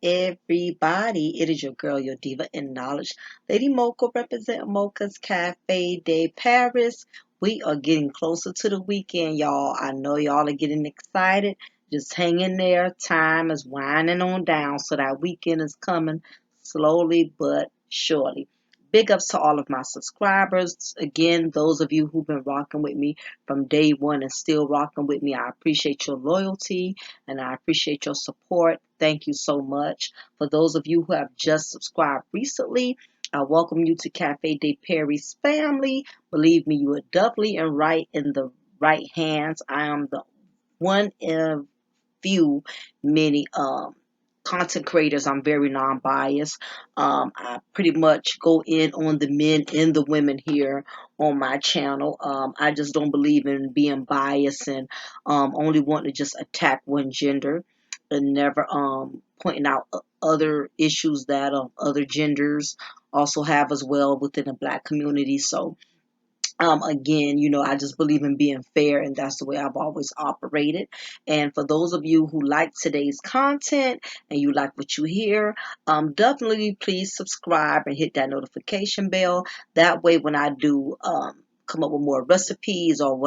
Everybody, it is your girl, your diva in knowledge, Lady Mocha, represent Mocha's Cafe de Paris. We are getting closer to the weekend, y'all. I know y'all are getting excited. Just hang in there. Time is winding on down, so that weekend is coming slowly but surely. Big ups to all of my subscribers. Again, those of you who've been rocking with me from day one and still rocking with me, I appreciate your loyalty and I appreciate your support. Thank you so much. For those of you who have just subscribed recently, I welcome you to Cafe de Paris family. Believe me, you are doubly and right in the right hands. I am the one of few many content creators. I'm very non-biased. I pretty much go in on the men and the women here on my channel. I just don't believe in being biased and only wanting to just attack one gender and never pointing out other issues that other genders also have as well within the black community. So again, I just believe in being fair, and that's the way I've always operated. And for those of you who like today's content and you like what you hear, definitely please subscribe and hit that notification bell. That way, when I do come up with more recipes or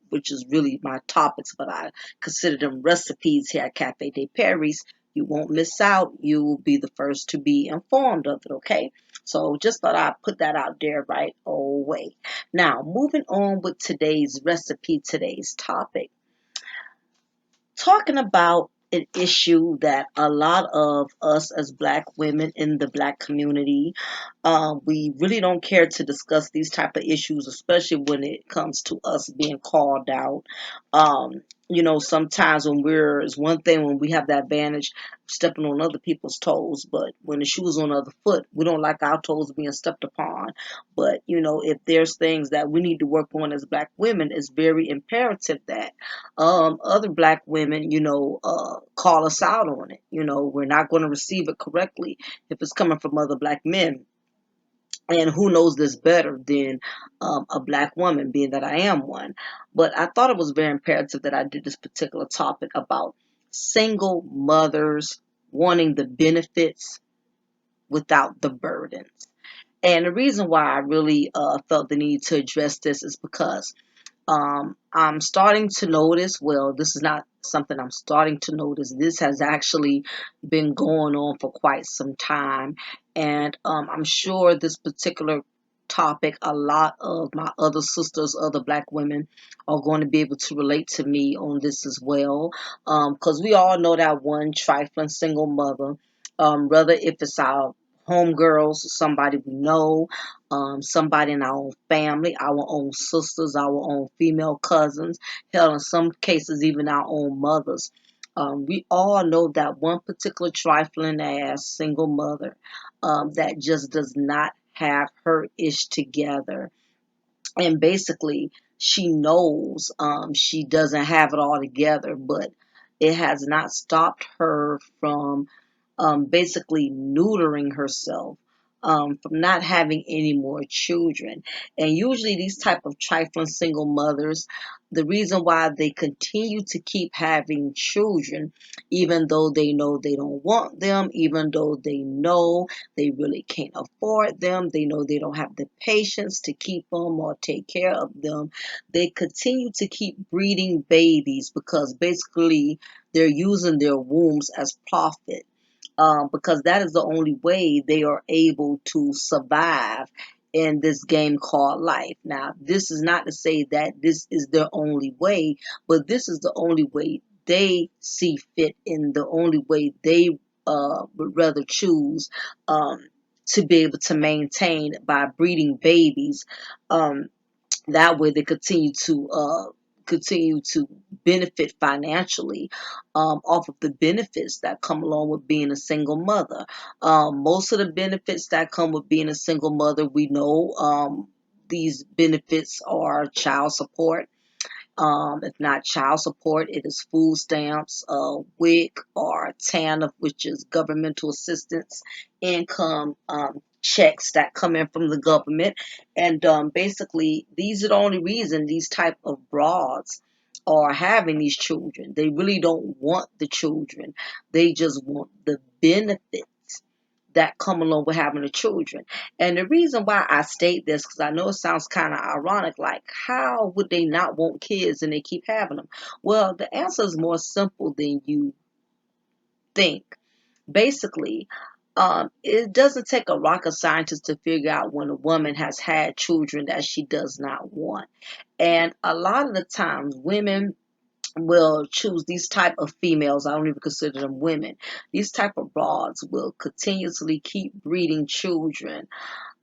which is really my topics, but I consider them recipes here at Cafe de Paris, you won't miss out. You will be the first to be informed of it, okay? So just thought I'd put that out there right away. Now, moving on with today's recipe, today's topic, talking about an issue that a lot of us as black women in the black community, we really don't care to discuss these type of issues, especially when it comes to us being called out. Sometimes it's one thing when we have that advantage stepping on other people's toes, but when the shoe's on the other foot, we don't like our toes being stepped upon. But if there's things that we need to work on as black women, it's very imperative that other black women, call us out on it. We're not going to receive it correctly if it's coming from other black men. And who knows this better than a black woman, being that I am one. But I thought it was very imperative that I did this particular topic about single mothers wanting the benefits without the burdens. And the reason why I really felt the need to address this is because I'm starting to notice, well, this is not something I'm starting to notice. This has actually been going on for quite some time. And I'm sure this particular topic, a lot of my other sisters, other black women are going to be able to relate to me on this as well. Because we all know that one trifling single mother, whether if it's our homegirls, somebody we know, somebody in our own family, our own sisters, our own female cousins, hell, in some cases, even our own mothers. We all know that one particular trifling ass single mother that just does not have her ish together. And basically, she knows she doesn't have it all together, but it has not stopped her from basically neutering herself, from not having any more children. And usually these type of trifling single mothers, the reason why they continue to keep having children, even though they know they don't want them, even though they know they really can't afford them, they know they don't have the patience to keep them or take care of them, they continue to keep breeding babies because basically they're using their wombs as profit, because that is the only way they are able to survive in this game called life. Now, this is not to say that this is their only way, but this is the only way they see fit and the only way they would rather choose to be able to maintain by breeding babies. That way they continue to benefit financially off of the benefits that come along with being a single mother. Most of the benefits that come with being a single mother, we know, these benefits are child support. If not child support, it is food stamps, WIC or TANF, which is governmental assistance, income checks that come in from the government. And basically, these are the only reason these type of broads are having these children. They really don't want the children. They just want the benefits that come along with having the children. And the reason why I state this, because I know it sounds kind of ironic, like how would they not want kids and they keep having them? Well, the answer is more simple than you think. Basically, it doesn't take a rocket scientist to figure out when a woman has had children that she does not want. And a lot of the times, women will choose these type of females. I don't even consider them women. These type of broads will continuously keep breeding children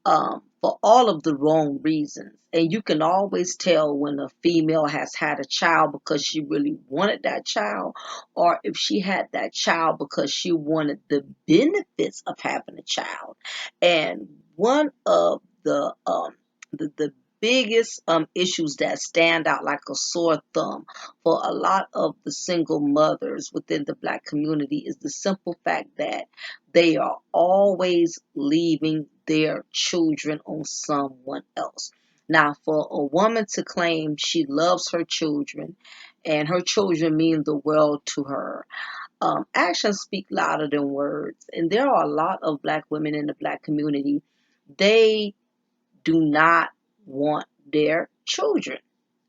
for all of the wrong reasons. And you can always tell when a female has had a child because she really wanted that child, or if she had that child because she wanted the benefits of having a child. And one of the biggest issues that stand out like a sore thumb for a lot of the single mothers within the Black community is the simple fact that they are always leaving their children on someone else. Now, for a woman to claim she loves her children and her children mean the world to her, actions speak louder than words. And there are a lot of Black women in the Black community. They do not want their children.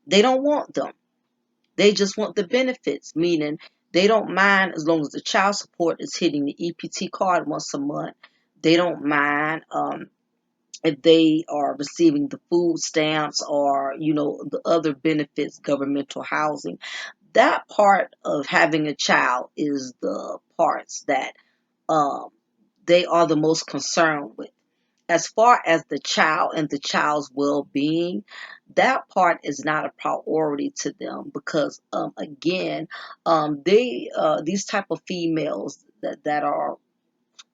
They don't want them. They just want the benefits, meaning they don't mind as long as the child support is hitting the EPT card once a month. They don't mind if they are receiving the food stamps or, the other benefits, governmental housing. That part of having a child is the parts that um, they are the most concerned with. As far as the child and the child's well-being, that part is not a priority to them because again, these type of females that are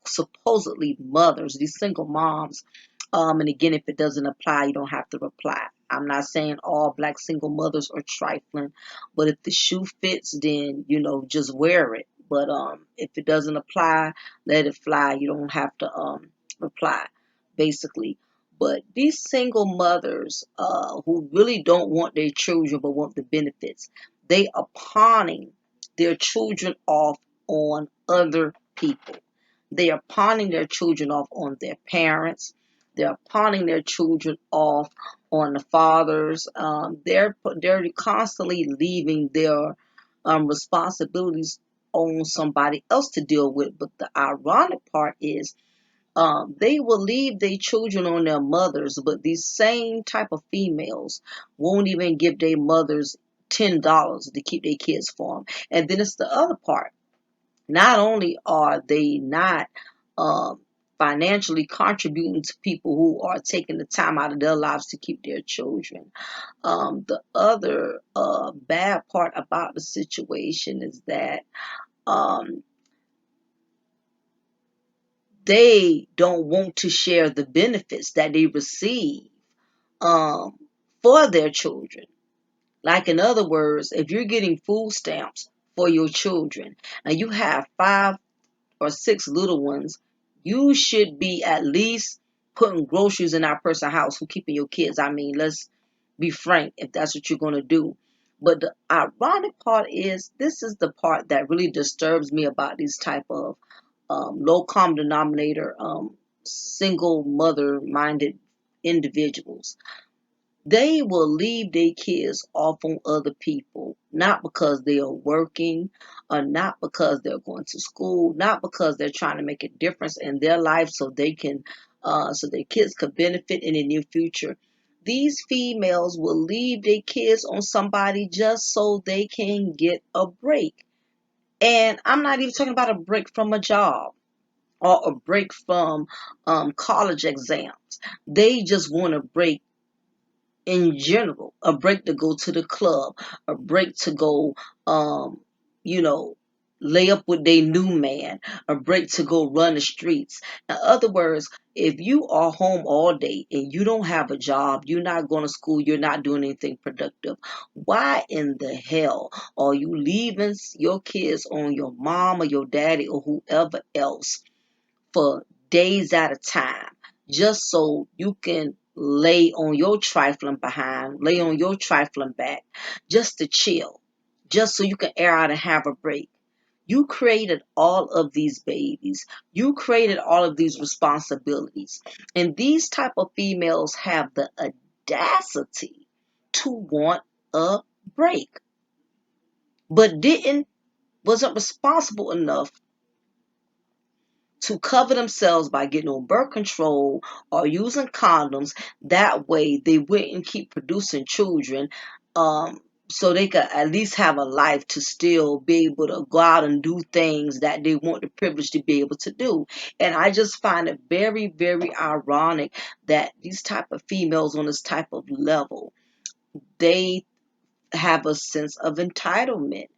supposedly mothers, these single moms. And again, if it doesn't apply, you don't have to reply. I'm not saying all Black single mothers are trifling, but if the shoe fits, then just wear it. But if it doesn't apply, let it fly. You don't have to reply, basically. But these single mothers who really don't want their children but want the benefits, they are pawning their children off on other people. They are pawning their children off on their parents. They're pawning their children off on the fathers. They're constantly leaving their responsibilities on somebody else to deal with. But the ironic part is they will leave their children on their mothers, but these same type of females won't even give their mothers $10 to keep their kids for them. And then it's the other part. Not only are they not um, financially contributing to people who are taking the time out of their lives to keep their children, the other bad part about the situation is that um, they don't want to share the benefits that they receive um, for their children. Like, in other words, if you're getting food stamps for your children and you have 5 or 6 little ones, you should be at least putting groceries in that person's house who keeping your kids. I mean, let's be frank, if that's what you're going to do. But the ironic part is, this is the part that really disturbs me about these type of low common denominator, single mother minded individuals. They will leave their kids off on other people, not because they are working, or not because they're going to school, not because they're trying to make a difference in their life so they can, so their kids could benefit in the near future. These females will leave their kids on somebody just so they can get a break. And I'm not even talking about a break from a job or a break from college exams. They just want a break in general, a break to go to the club, a break to go, you know, lay up with their new man, a break to go run the streets. In other words, if you are home all day and you don't have a job, you're not going to school, you're not doing anything productive, why in the hell are you leaving your kids on your mom or your daddy or whoever else for days at a time just so you can lay on your trifling behind, lay on your trifling back, just to chill, just so you can air out and have a break? You created all of these babies. You created all of these responsibilities. And these type of females have the audacity to want a break, but wasn't responsible enough to cover themselves by getting on birth control or using condoms. That way they wouldn't keep producing children, so they could at least have a life to still be able to go out and do things that they want the privilege to be able to do. And I just find it very, very ironic that these type of females on this type of level, they have a sense of entitlement.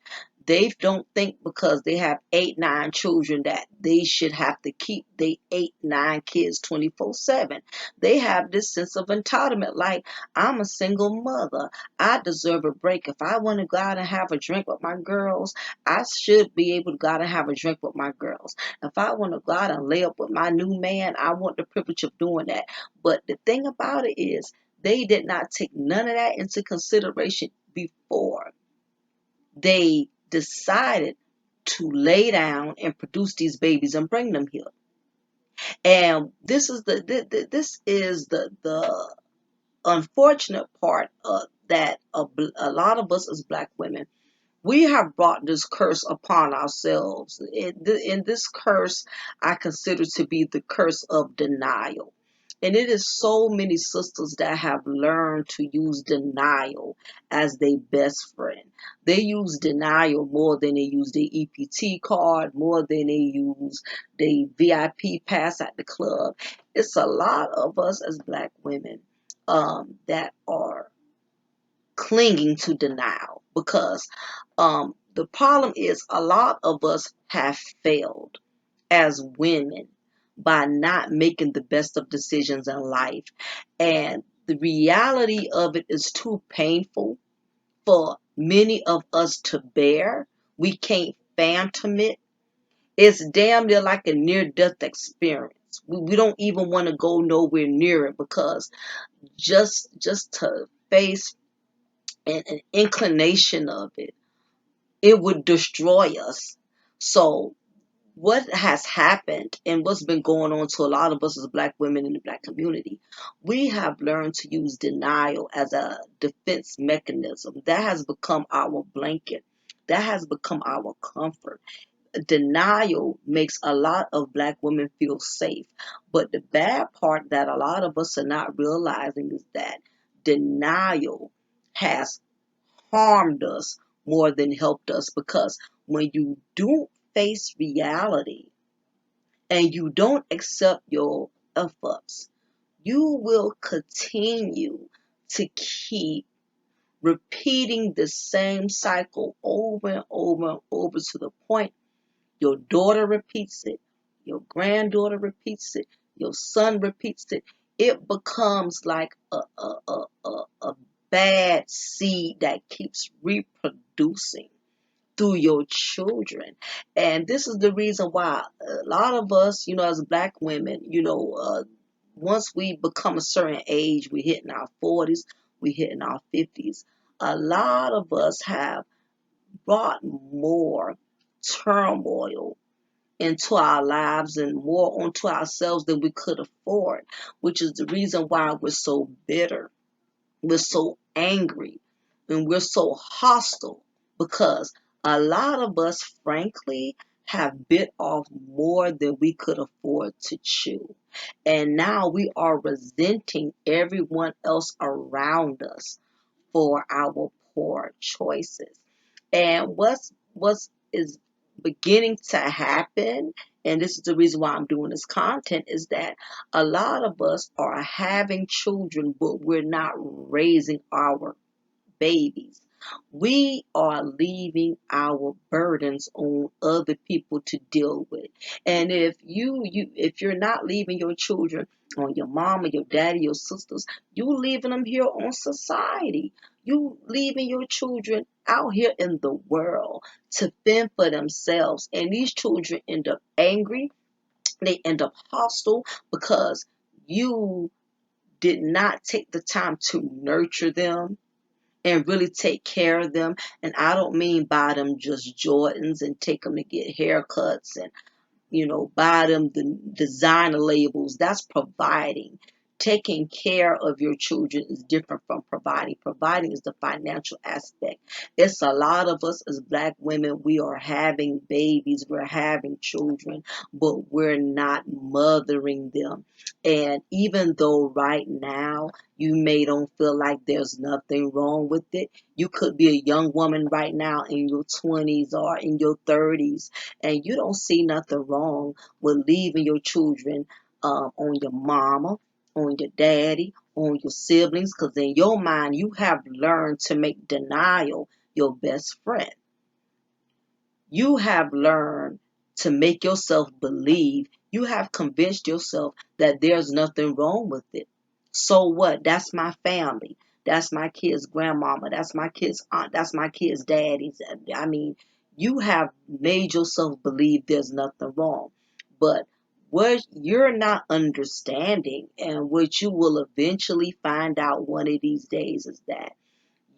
They don't think because they have 8, 9 children that they should have to keep they 8, 9 kids 24/7. They have this sense of entitlement, like, I'm a single mother. I deserve a break. If I want to go out and have a drink with my girls, I should be able to go out and have a drink with my girls. If I want to go out and lay up with my new man, I want the privilege of doing that. But the thing about it is, they did not take none of that into consideration before they decided to lay down and produce these babies and bring them here. And this is the unfortunate part, that a lot of us as Black women, we have brought this curse upon ourselves. And this curse I consider to be the curse of denial. And it is so many sisters that have learned to use denial as their best friend. They use denial more than they use their EPT card, more than they use their VIP pass at the club. It's a lot of us as Black women, that are clinging to denial, because the problem is a lot of us have failed as women by not making the best of decisions in life. And the reality of it is too painful for many of us to bear. We can't phantom it. It's damn near like a near-death experience. We don't even want to go nowhere near it, because just to face an inclination of it, it would destroy us. So what has happened and what's been going on to a lot of us as Black women in the Black community, we have learned to use denial as a defense mechanism. That has become our blanket. That has become our comfort. Denial makes a lot of Black women feel safe. But the bad part that a lot of us are not realizing is that denial has harmed us more than helped us, because when you don't face reality and you don't accept your F-ups, you will continue to keep repeating the same cycle over and over and over, to the point your daughter repeats it, your granddaughter repeats it, your son repeats it. It becomes like a bad seed that keeps reproducing through your children. And this is the reason why a lot of us, as Black women, once we become a certain age, we hit in our 40s, we hit in our 50s, a lot of us have brought more turmoil into our lives and more onto ourselves than we could afford, which is the reason why we're so bitter, we're so angry, and we're so hostile, because a lot of us, frankly, have bit off more than we could afford to chew. And now we are resenting everyone else around us for our poor choices. And what's is beginning to happen, and this is the reason why I'm doing this content, is that a lot of us are having children, but we're not raising our babies. We are leaving our burdens on other people to deal with. And if you're not leaving your children on your mama, your daddy, your sisters, you leaving them here on society. You leaving your children out here in the world to fend for themselves. And these children end up angry. They end up hostile, because you did not take the time to nurture them and really take care of them. And I don't mean buy them just Jordans and take them to get haircuts and buy them the designer labels. That's providing. Taking care of your children is different from providing. Providing is the financial aspect. It's a lot of us as black women, we are having babies, we're having children, but we're not mothering them. And even though right now you may don't feel like there's nothing wrong with it, you could be a young woman right now in your 20s or in your 30s, and you don't see nothing wrong with leaving your children on your mama, on your daddy, on your siblings, because in your mind you have learned to make denial your best friend. You have learned to make yourself believe. You have convinced yourself that there's nothing wrong with it. So what? That's my family. That's my kid's grandmama. That's my kid's aunt. That's my kid's daddy's. I mean, you have made yourself believe there's nothing wrong. But what you're not understanding, and what you will eventually find out one of these days, is that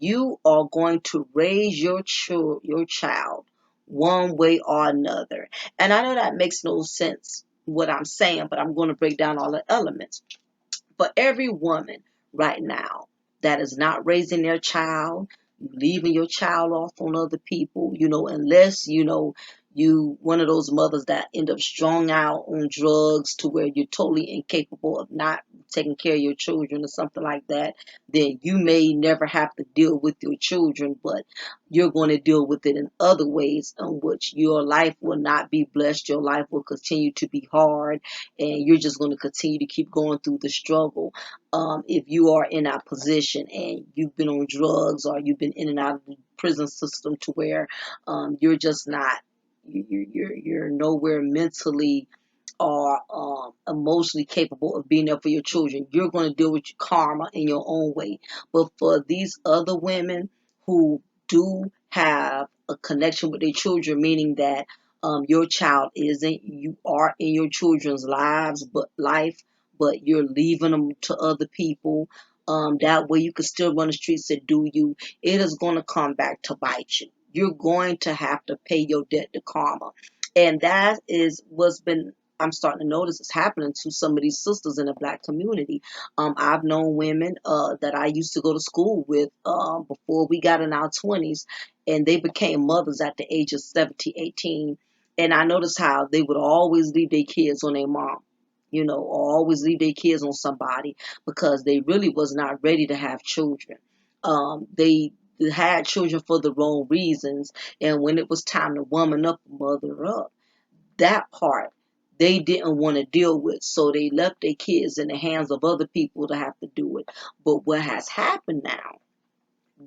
you are going to raise your child one way or another. And I know that makes no sense what I'm saying, but I'm going to break down all the elements. For every woman right now that is not raising their child, leaving your child off on other people, unless you one of those mothers that end up strung out on drugs to where you're totally incapable of not taking care of your children or something like that, then you may never have to deal with your children, but you're going to deal with it in other ways in which your life will not be blessed. Your life will continue to be hard, and you're just going to continue to keep going through the struggle. If you are in that position and you've been on drugs, or you've been in and out of the prison system to where you're just not, you're nowhere mentally or emotionally capable of being there for your children, you're going to deal with your karma in your own way. But for these other women who do have a connection with their children, meaning that your child isn't, you are in your children's life, but you're leaving them to other people. That way you can still run the streets and do you. It is going to come back to bite you. You're going to have to pay your debt to karma. And that is what's been, I'm starting to notice is happening to some of these sisters in the black community. I've known women that I used to go to school with before we got in our 20s, and they became mothers at the age of 17, 18. And I noticed how they would always leave their kids on their mom, or always leave their kids on somebody, because they really was not ready to have children. They had children for the wrong reasons, and when it was time to woman up, mother up, that part they didn't want to deal with, so they left their kids in the hands of other people to have to do it. But what has happened now,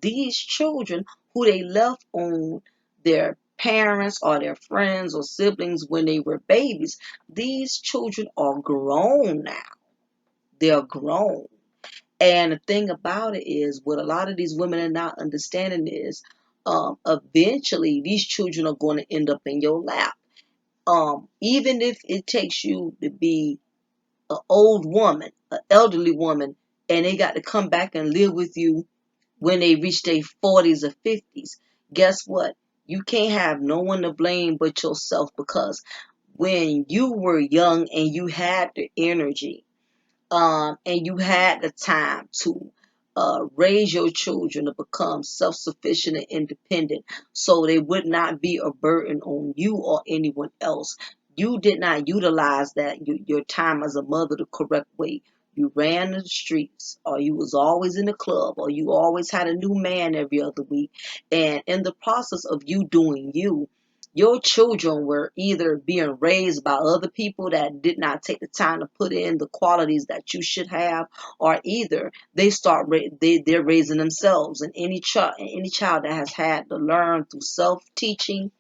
these children who they left on their parents or their friends or siblings when they were babies, these children are grown now. They're grown. And the thing about it is, what a lot of these women are not understanding is, eventually these children are going to end up in your lap. Even if it takes you to be an old woman, an elderly woman, and they got to come back and live with you when they reach their 40s or 50s, guess what? You can't have no one to blame but yourself, because when you were young and you had the energy, and you had the time to raise your children to become self-sufficient and independent, so they would not be a burden on you or anyone else. You did not utilize your time as a mother the correct way. You ran the streets, or you was always in the club, or you always had a new man every other week. And in the process of you doing you, your children were either being raised by other people that did not take the time to put in the qualities that you should have, or either they're raising themselves. And any child that has had to learn through self teaching,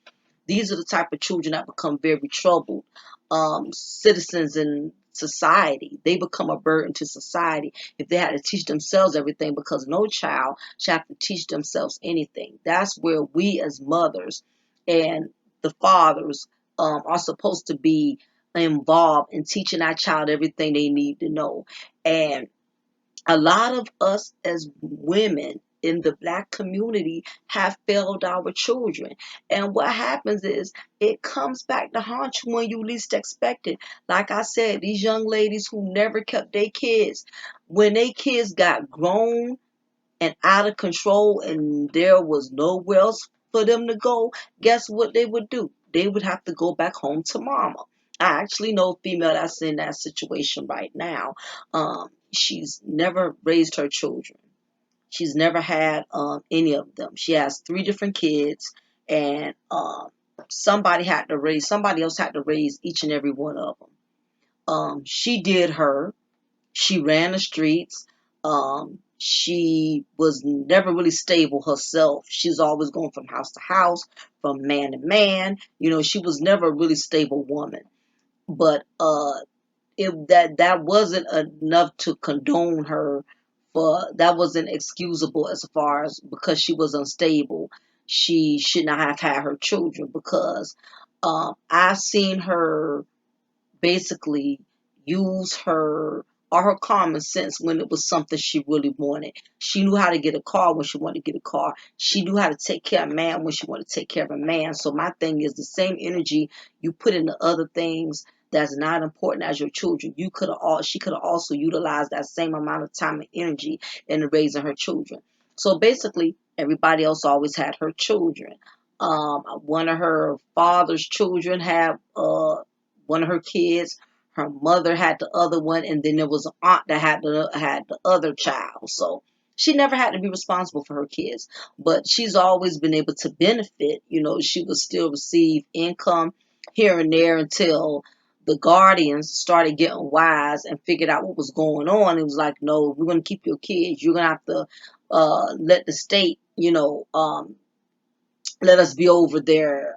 these are the type of children that become very troubled citizens in society. They become a burden to society if they had to teach themselves everything, because no child should have to teach themselves anything. That's where we as mothers and the fathers are supposed to be involved in teaching our child everything they need to know. And a lot of us as women in the black community have failed our children. And what happens is it comes back to haunt you when you least expect it. Like I said, these young ladies who never kept their kids, when their kids got grown and out of control and there was nowhere else for them to go, guess what they would do? They would have to go back home to mama. I actually know a female that's in that situation right now. She's never raised her children. She's never had any of them. She has three different kids, and somebody else had to raise each and every one of them. She did her. She ran the streets. She was never really stable herself. She's always going from house to house, from man to man. She was never a really stable woman. But that wasn't enough to condone her. For that wasn't excusable as far as because she was unstable. She should not have had her children because I've seen her basically use her common sense when it was something she really wanted. She knew how to get a car when she wanted to get a car. She knew how to take care of a man when she wanted to take care of a man. So my thing is the same energy you put into other things that's not important as your children. She could have also utilized that same amount of time and energy in raising her children. So basically, everybody else always had her children. One of her father's children had one of her kids. Her mother had the other one, and then there was an aunt that had the other child. So she never had to be responsible for her kids, but she's always been able to benefit. She would still receive income here and there until the guardians started getting wise and figured out what was going on. It was like, no, we're going to keep your kids. You're going to have to let the state, let us be over their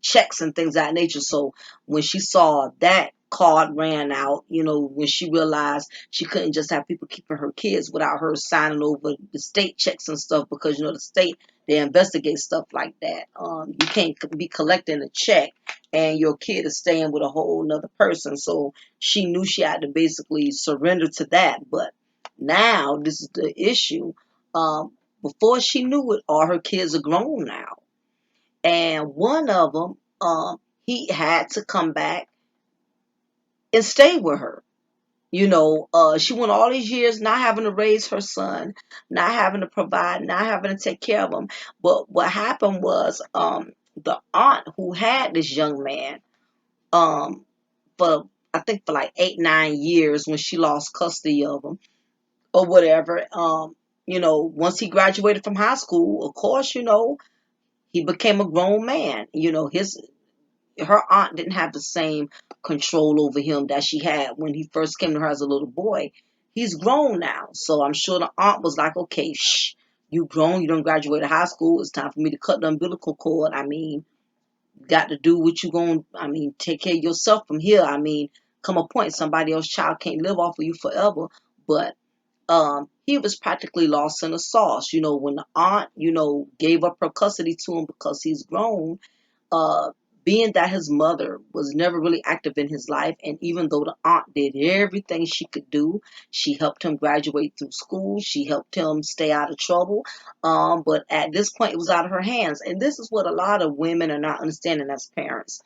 checks and things of that nature. So when she saw that card ran out, when she realized she couldn't just have people keeping her kids without her signing over the state checks and stuff, because the state, they investigate stuff like that. You can't be collecting a check and your kid is staying with a whole nother person. So she knew she had to basically surrender to that. But now this is the issue. Before she knew it, all her kids are grown now. And one of them, he had to come back and stay with her. She went all these years not having to raise her son, not having to provide, not having to take care of him. But what happened was, the aunt who had this young man, um, for I think for like 8, 9 years when she lost custody of him or whatever. Once he graduated from high school, of course, he became a grown man. Her aunt didn't have the same control over him that she had when he first came to her as a little boy. He's grown now, so I'm sure the aunt was like, "Okay, shh, you grown, you don't graduate high school. It's time for me to cut the umbilical cord. I mean, you got to do what you going. I mean, take care of yourself from here. I mean, come a point, somebody else's child can't live off of you forever." But he was practically lost in the sauce. When the aunt, gave up her custody to him because he's grown, uh, being that his mother was never really active in his life, and even though the aunt did everything she could do, she helped him graduate through school, she helped him stay out of trouble. But at this point, it was out of her hands, and this is what a lot of women are not understanding as parents.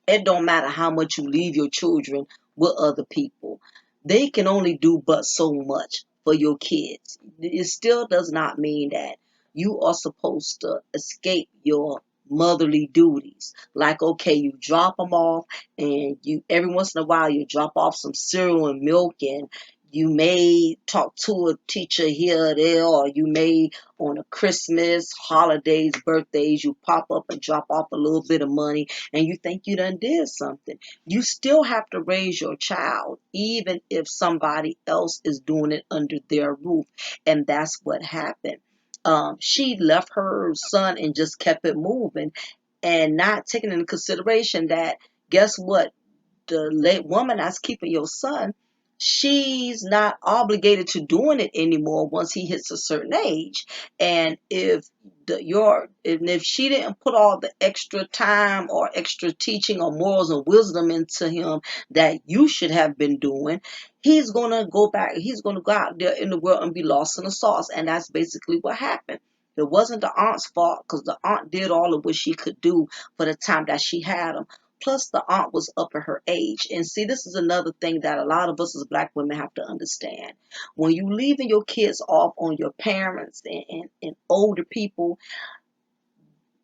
It don't matter how much you leave your children with other people. They can only do but so much for your kids. It still does not mean that you are supposed to escape your motherly duties. Like, okay, you drop them off, and you every once in a while you drop off some cereal and milk, and you may talk to a teacher here or there, or you may on a Christmas, holidays, birthdays, you pop up and drop off a little bit of money, and you think you done did something. You still have to raise your child, even if somebody else is doing it under their roof. And that's what happened. She left her son and just kept it moving, and not taking into consideration that, guess what? The late woman that's keeping your son, she's not obligated to doing it anymore once he hits a certain age. And if she didn't put all the extra time or extra teaching or morals and wisdom into him that you should have been doing, he's gonna go back. He's gonna go out there in the world and be lost in the sauce. And that's basically what happened. It wasn't the aunt's fault, because the aunt did all of what she could do for the time that she had him. Plus, the aunt was up at her age. And see, this is another thing that a lot of us as black women have to understand. When you leaving your kids off on your parents and older people,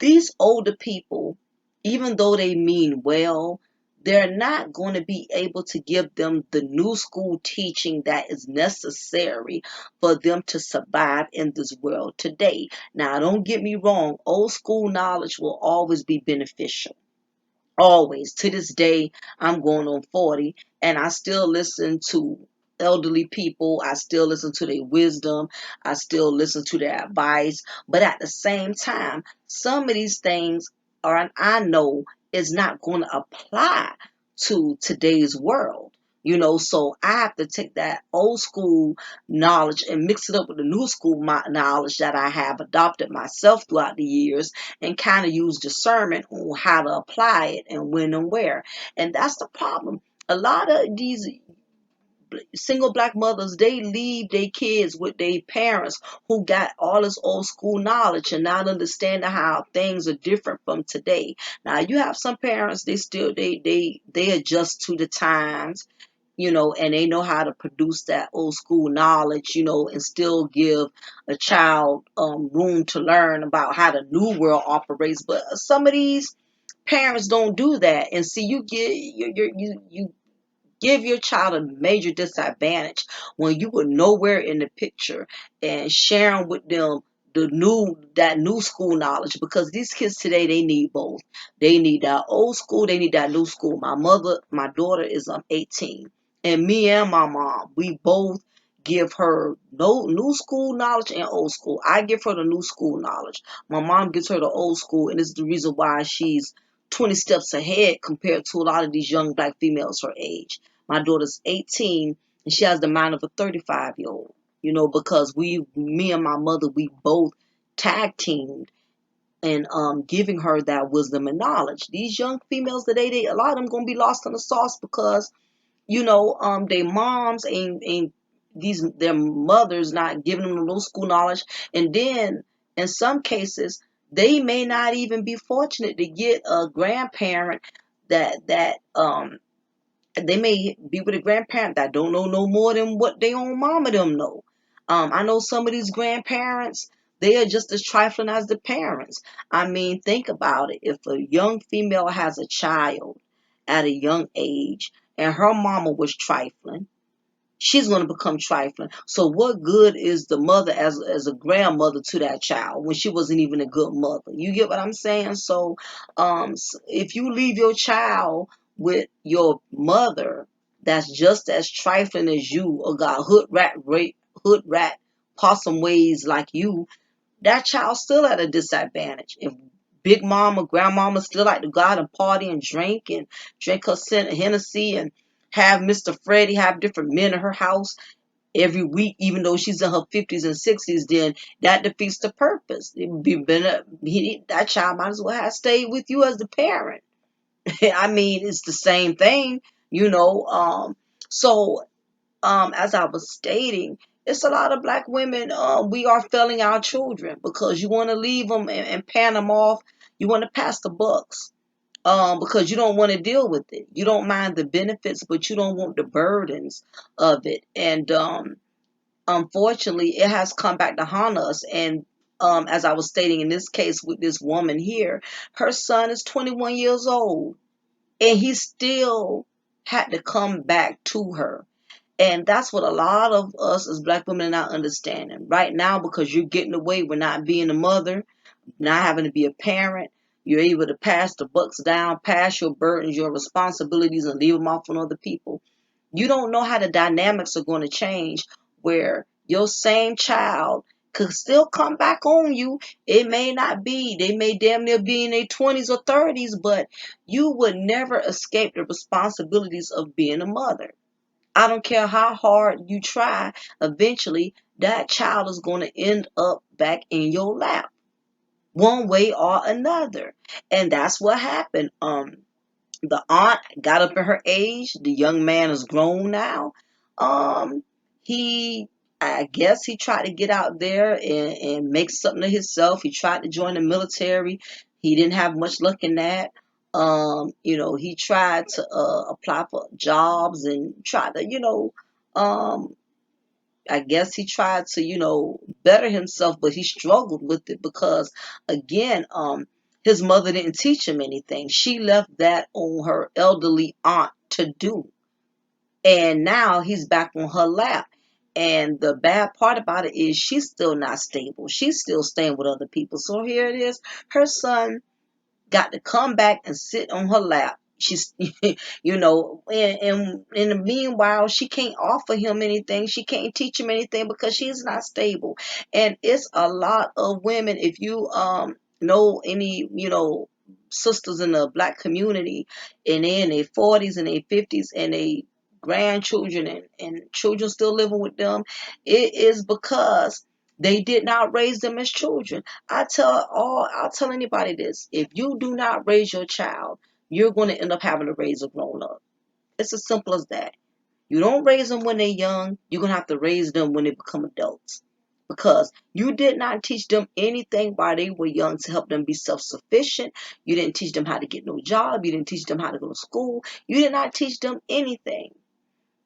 these older people, even though they mean well, they're not going to be able to give them the new school teaching that is necessary for them to survive in this world today. Now, don't get me wrong, old school knowledge will always be beneficial. Always. To this day, I'm going on 40, and I still listen to elderly people. I still listen to their wisdom. I still listen to their advice. But at the same time, some of these things are, I know, is not going to apply to today's world. So I have to take that old school knowledge and mix it up with the new school knowledge that I have adopted myself throughout the years, and kind of use discernment on how to apply it and when and where. And that's the problem. A lot of these single black mothers, they leave their kids with their parents who got all this old school knowledge and not understanding how things are different from today. Now you have some parents, they still they adjust to the times, and they know how to produce that old school knowledge, and still give a child room to learn about how the new world operates. But some of these parents don't do that, and see, you get you give your child a major disadvantage when you were nowhere in the picture and sharing with them that new school knowledge, because these kids today, they need both. They need that old school, they need that new school. My daughter is 18, and me and my mom, we both give her no new school knowledge and old school. I give her the new school knowledge. My mom gives her the old school, and it's the reason why she's 20 steps ahead compared to a lot of these young black females her age. My daughter's 18, and she has the mind of a 35-year-old, because me and my mother, we both tag teamed and giving her that wisdom and knowledge. These young females today, a lot of them gonna be lost in the sauce because their moms ain't their mothers not giving them the little school knowledge. And then in some cases, they may not even be fortunate to get a grandparent that they may be with a grandparent that don't know no more than what their own mama them know. I know some of these grandparents, they are just as trifling as the parents. I mean, think about it. If a young female has a child at a young age and her mama was trifling, she's going to become trifling. So what good is the mother as a grandmother to that child when she wasn't even a good mother? You get what I'm saying? So if you leave your child with your mother that's just as trifling as you, or got hood rat possum ways like you, that child's still at a disadvantage. If big mama, grandmama still like to go out and party and drink her Hennessy and have Mr. Freddie have different men in her house every week, even though she's in her 50s and 60s, then that defeats the purpose. It would be better, that child might as well have stayed with you as the parent. I mean, it's the same thing, you know. So as I was stating, it's a lot of black women. We are failing our children because you want to leave them and pan them off. You want to pass the bucks because you don't want to deal with it. You don't mind the benefits, but you don't want the burdens of it. And unfortunately, it has come back to haunt us. And as I was stating in this case with this woman here, her son is 21 years old, and he still had to come back to her. And that's what a lot of us as black women are not understanding right now, because you're getting away with not being a mother, not having to be a parent. You're able to pass the bucks down, pass your burdens, your responsibilities, and leave them off on other people. You don't know how the dynamics are going to change, where your same child could still come back on you. It may not be, they may damn near be in their 20s or 30s, but you would never escape the responsibilities of being a mother. I don't care how hard you try, eventually that child is going to end up back in your lap one way or another. And that's what happened. The aunt got up in her age. The young man is grown now. Um, he, I guess he tried to get out there and make something of himself. He tried to join the military. He didn't have much luck in that. He tried to apply for jobs and try to, um, I guess he tried to, better himself, but he struggled with it because, again, his mother didn't teach him anything. She left that on her elderly aunt to do. And now he's back on her lap. And the bad part about it is she's still not stable. She's still staying with other people. So here it is. Her son got to come back and sit on her lap. She's, and in the meanwhile, she can't offer him anything. She can't teach him anything because she's not stable. And it's a lot of women. If you know any, sisters in the black community, and they in their 40s and their 50s, and they grandchildren and children still living with them, it is because they did not raise them as children. I'll tell anybody this. If you do not raise your child, you're going to end up having to raise a grown up. It's as simple as that. You don't raise them when they're young, you're going to have to raise them when they become adults. Because you did not teach them anything while they were young to help them be self-sufficient. You didn't teach them how to get no job. You didn't teach them how to go to school. You did not teach them anything.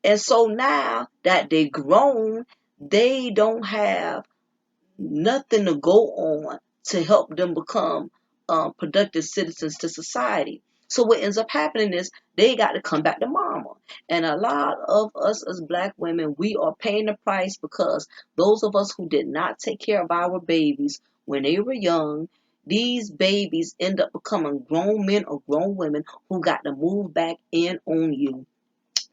And so now that they're grown, they don't have nothing to go on to help them become productive citizens to society. So what ends up happening is they got to come back to mama. And a lot of us as black women, we are paying the price because those of us who did not take care of our babies when they were young, these babies end up becoming grown men or grown women who got to move back in on you,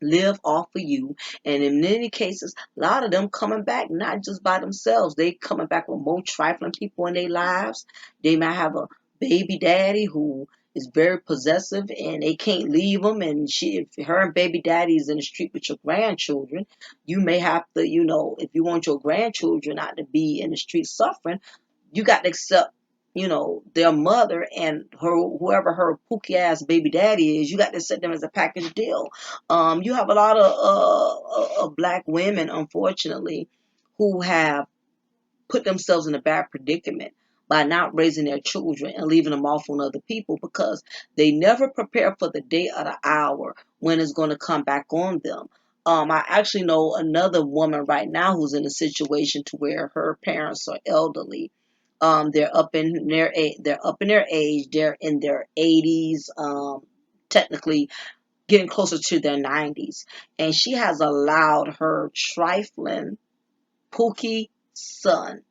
live off of you. And in many cases, a lot of them coming back not just by themselves. They coming back with more trifling people in their lives. They might have a baby daddy who is very possessive and they can't leave them. And if her and baby daddy is in the street with your grandchildren, you may have to, if you want your grandchildren not to be in the street suffering, you got to accept, their mother and her, whoever her pookie ass baby daddy is. You got to set them as a package deal. You have a lot of black women, unfortunately, who have put themselves in a bad predicament by not raising their children and leaving them off on other people because they never prepare for the day or the hour when it's going to come back on them. I actually know another woman right now who's in a situation to where her parents are elderly. They're up in their age. They're in their 80s. Technically getting closer to their 90s. And she has allowed her trifling Pookie son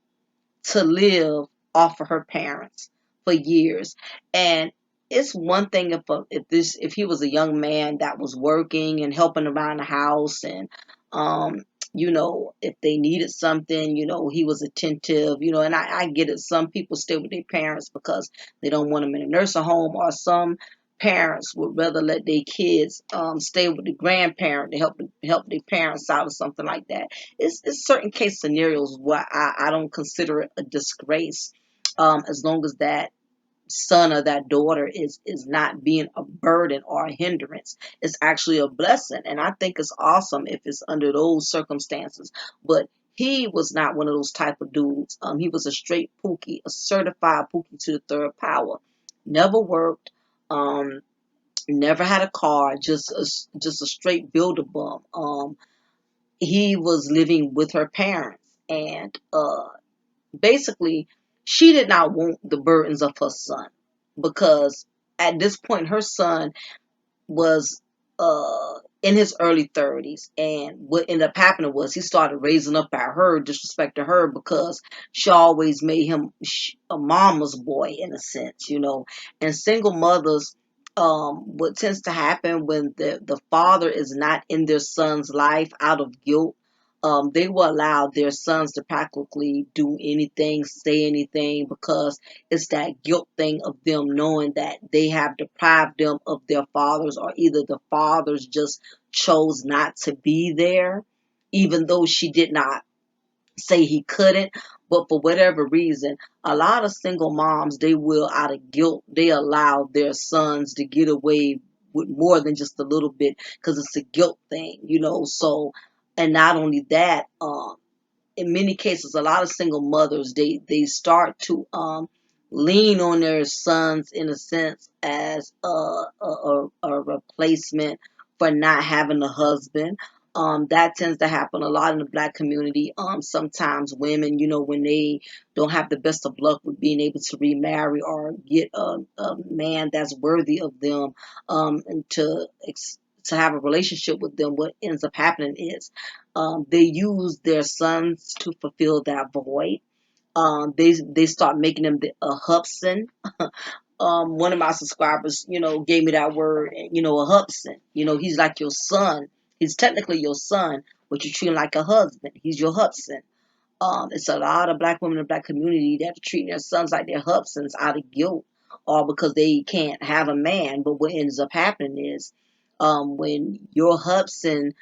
to live off of her parents for years. And it's one thing if he was a young man that was working and helping around the house and if they needed something, he was attentive, and I get it. Some people stay with their parents because they don't want them in a nursing home, or some parents would rather let their kids stay with the grandparent to help their parents out or something like that. It's certain case scenarios where I don't consider it a disgrace, as long as that son or that daughter is not being a burden or a hindrance. It's actually a blessing, and I think it's awesome if it's under those circumstances. But he was not one of those type of dudes. He was a straight pookie, a certified pookie to the third power. Never worked. Never had a car. Just a straight builder bum. He was living with her parents, and basically she did not want the burdens of her son, because at this point her son was in his early 30s, and what ended up happening was he started raising up at her, disrespecting her, because she always made him a mama's boy in a sense, and single mothers, what tends to happen when the father is not in their son's life out of guilt, they will allow their sons to practically do anything, say anything, because it's that guilt thing of them knowing that they have deprived them of their fathers, or either the fathers just chose not to be there, even though she did not say he couldn't. But for whatever reason, a lot of single moms, they will, out of guilt, they allow their sons to get away with more than just a little bit because it's a guilt thing, So, and not only that, in many cases, a lot of single mothers, they start to lean on their sons in a sense as a replacement for not having a husband. That tends to happen a lot in the black community. Sometimes women, when they don't have the best of luck with being able to remarry or get a man that's worthy of them, and to have a relationship with them, what ends up happening is they use their sons to fulfill that void. They start making them a hubson. One of my subscribers, gave me that word, a hubson. He's like your son. He's technically your son, but you treat him like a husband. He's your hubson. It's a lot of black women in the black community that are treating their sons like they're hubsons out of guilt or because they can't have a man. But what ends up happening is when your hubson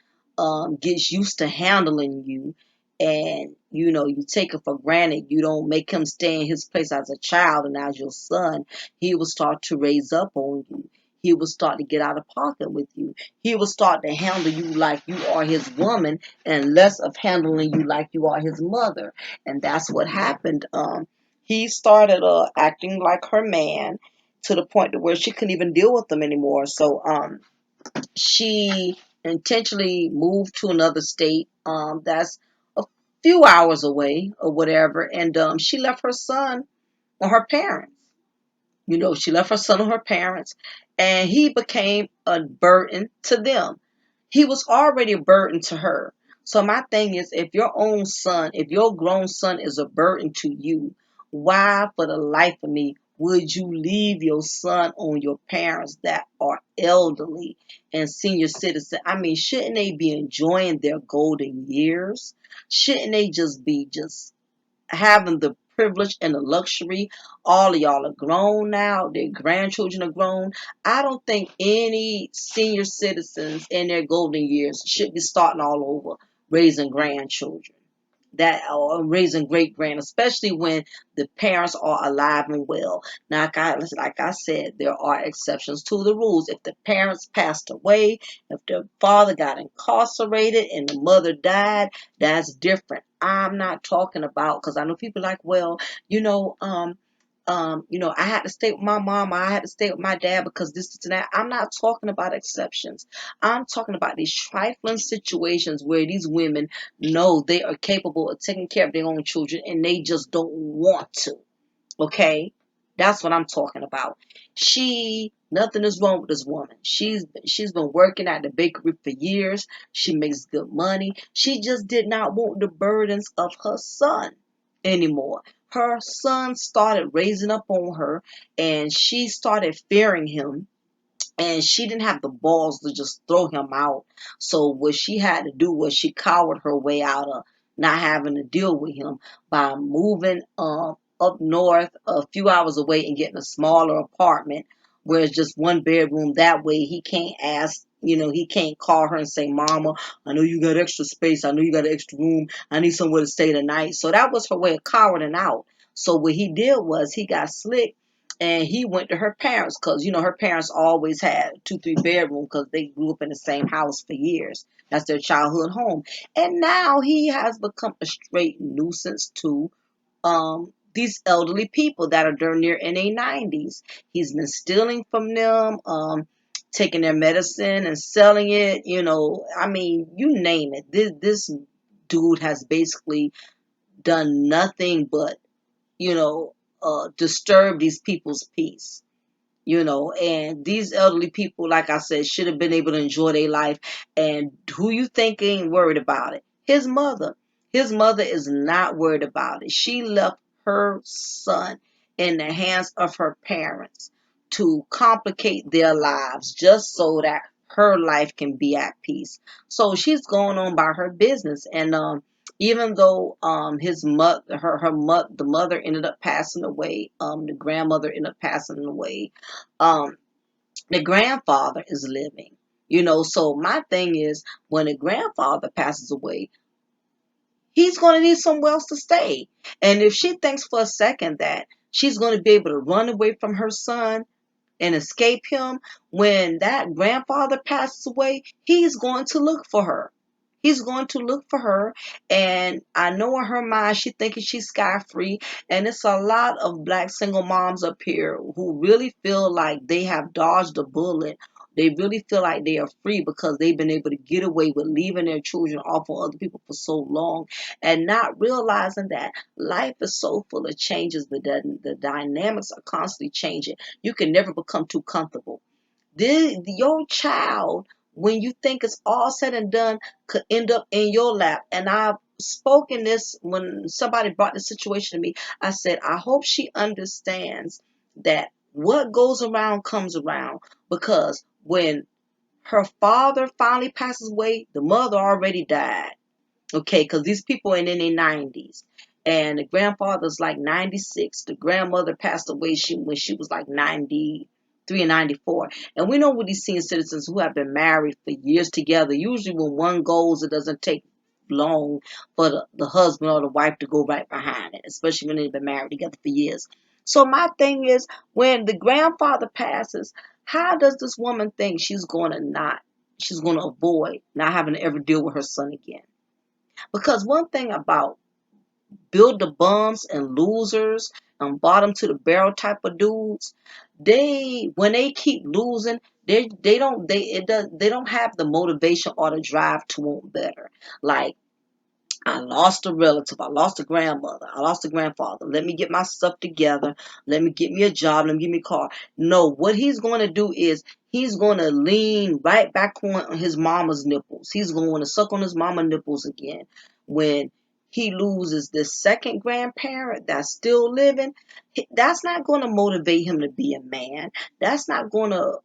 gets used to handling you and you take it for granted, you don't make him stay in his place as a child and as your son, he will start to raise up on you. He will start to get out of pocket with you. He will start to handle you like you are his woman and less of handling you like you are his mother. And that's what happened. He started acting like her man to the point to where she couldn't even deal with him anymore. So she intentionally moved to another state that's a few hours away or whatever, and she left her son or her parents. She left her son with her parents, and he became a burden to them. He was already a burden to her. So my thing is, if your own son, if your grown son is a burden to you, why for the life of me would you leave your son on your parents that are elderly and senior citizen? I mean, shouldn't they be enjoying their golden years? Shouldn't they just be just having the privilege and the luxury? All of y'all are grown now. Their grandchildren are grown. I don't think any senior citizens in their golden years should be starting all over raising grandchildren that or raising great grand, especially when the parents are alive and well. Now, like I said, there are exceptions to the rules. If the parents passed away, if the father got incarcerated and the mother died, that's different. I'm not talking about, because I know people like, well, I had to stay with my mom, I had to stay with my dad because this and that. I'm not talking about exceptions. I'm talking about these trifling situations where these women know they are capable of taking care of their own children and they just don't want to. Okay? That's what I'm talking about. Nothing is wrong with this woman. She's been working at the bakery for years. She makes good money. She just did not want the burdens of her son anymore. Her son started raising up on her and she started fearing him, and she didn't have the balls to just throw him out. So what she had to do was she cowered her way out of not having to deal with him by moving up north a few hours away and getting a smaller apartment where it's just one bedroom. That way he can't ask, he can't call her and say, Mama, I know you got extra space. I know you got an extra room. I need somewhere to stay tonight. So that was her way of cowering out. So what he did was he got slick and he went to her parents because her parents always had 2 3 bedroom because they grew up in the same house for years. That's their childhood home. And now he has become a straight nuisance to these elderly people that are darn near in their 90s. He's been stealing from them, taking their medicine and selling it. I mean, you name it. This dude has basically done nothing but disturb these people's peace. And these elderly people, like I said, should have been able to enjoy their life. And who you think ain't worried about it? His mother. His mother is not worried about it. She left her son in the hands of her parents to complicate their lives just so that her life can be at peace. So she's going on by her business. And even though his mother, the mother ended up passing away, the grandmother ended up passing away, um, the grandfather is living. So my thing is, when a grandfather passes away, he's going to need somewhere else to stay. And if she thinks for a second that she's going to be able to run away from her son and escape him, when that grandfather passes away, he's going to look for her. He's going to look for her, and I know in her mind she thinking she's sky free. And it's a lot of black single moms up here who really feel like they have dodged a bullet. They really feel like they are free because they've been able to get away with leaving their children off on other people for so long, and not realizing that life is so full of changes. The dynamics are constantly changing. You can never become too comfortable. Your child, when you think it's all said and done, could end up in your lap. And I've spoken this when somebody brought the situation to me. I said, I hope she understands that what goes around comes around, because when her father finally passes away, the mother already died. Okay, because these people are in their 90s. And the grandfather's like 96. The grandmother passed away when she was like 93 and 94. And we know with these senior citizens who have been married for years together, usually when one goes, it doesn't take long for the husband or the wife to go right behind it, especially when they've been married together for years. So my thing is, when the grandfather passes, how does this woman think she's going to avoid not having to ever deal with her son again? Because one thing about build the bums and losers and bottom to the barrel type of dudes, when they keep losing, they don't have the motivation or the drive to want better. Like, I lost a relative. I lost a grandmother. I lost a grandfather. Let me get my stuff together. Let me get me a job. Let me get me a car. No, what he's going to do is he's going to lean right back on his mama's nipples. He's going to suck on his mama's nipples again. When he loses the second grandparent that's still living, that's not going to motivate him to be a man. That's not going to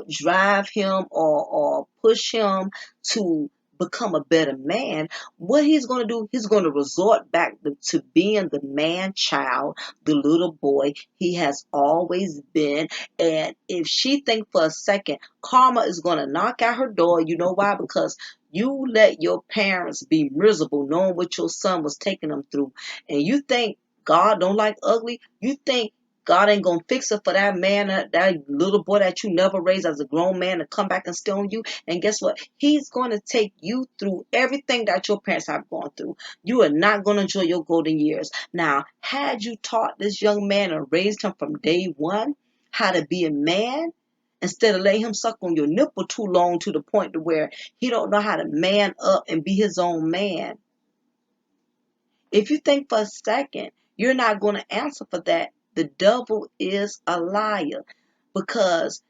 drive him or push him to become a better man. What he's going to do, he's going to resort back to being the man child, the little boy he has always been. And if she think for a second karma is going to knock at her door, you know why? Because you let your parents be miserable knowing what your son was taking them through. And you think God don't like ugly? You think God ain't gonna fix it for that man, that little boy that you never raised as a grown man, to come back and steal you? And guess what? He's going to take you through everything that your parents have gone through. You are not going to enjoy your golden years. Now, had you taught this young man and raised him from day one how to be a man, instead of letting him suck on your nipple too long to the point to where he don't know how to man up and be his own man, if you think for a second you're not going to answer for that, the devil is a liar, because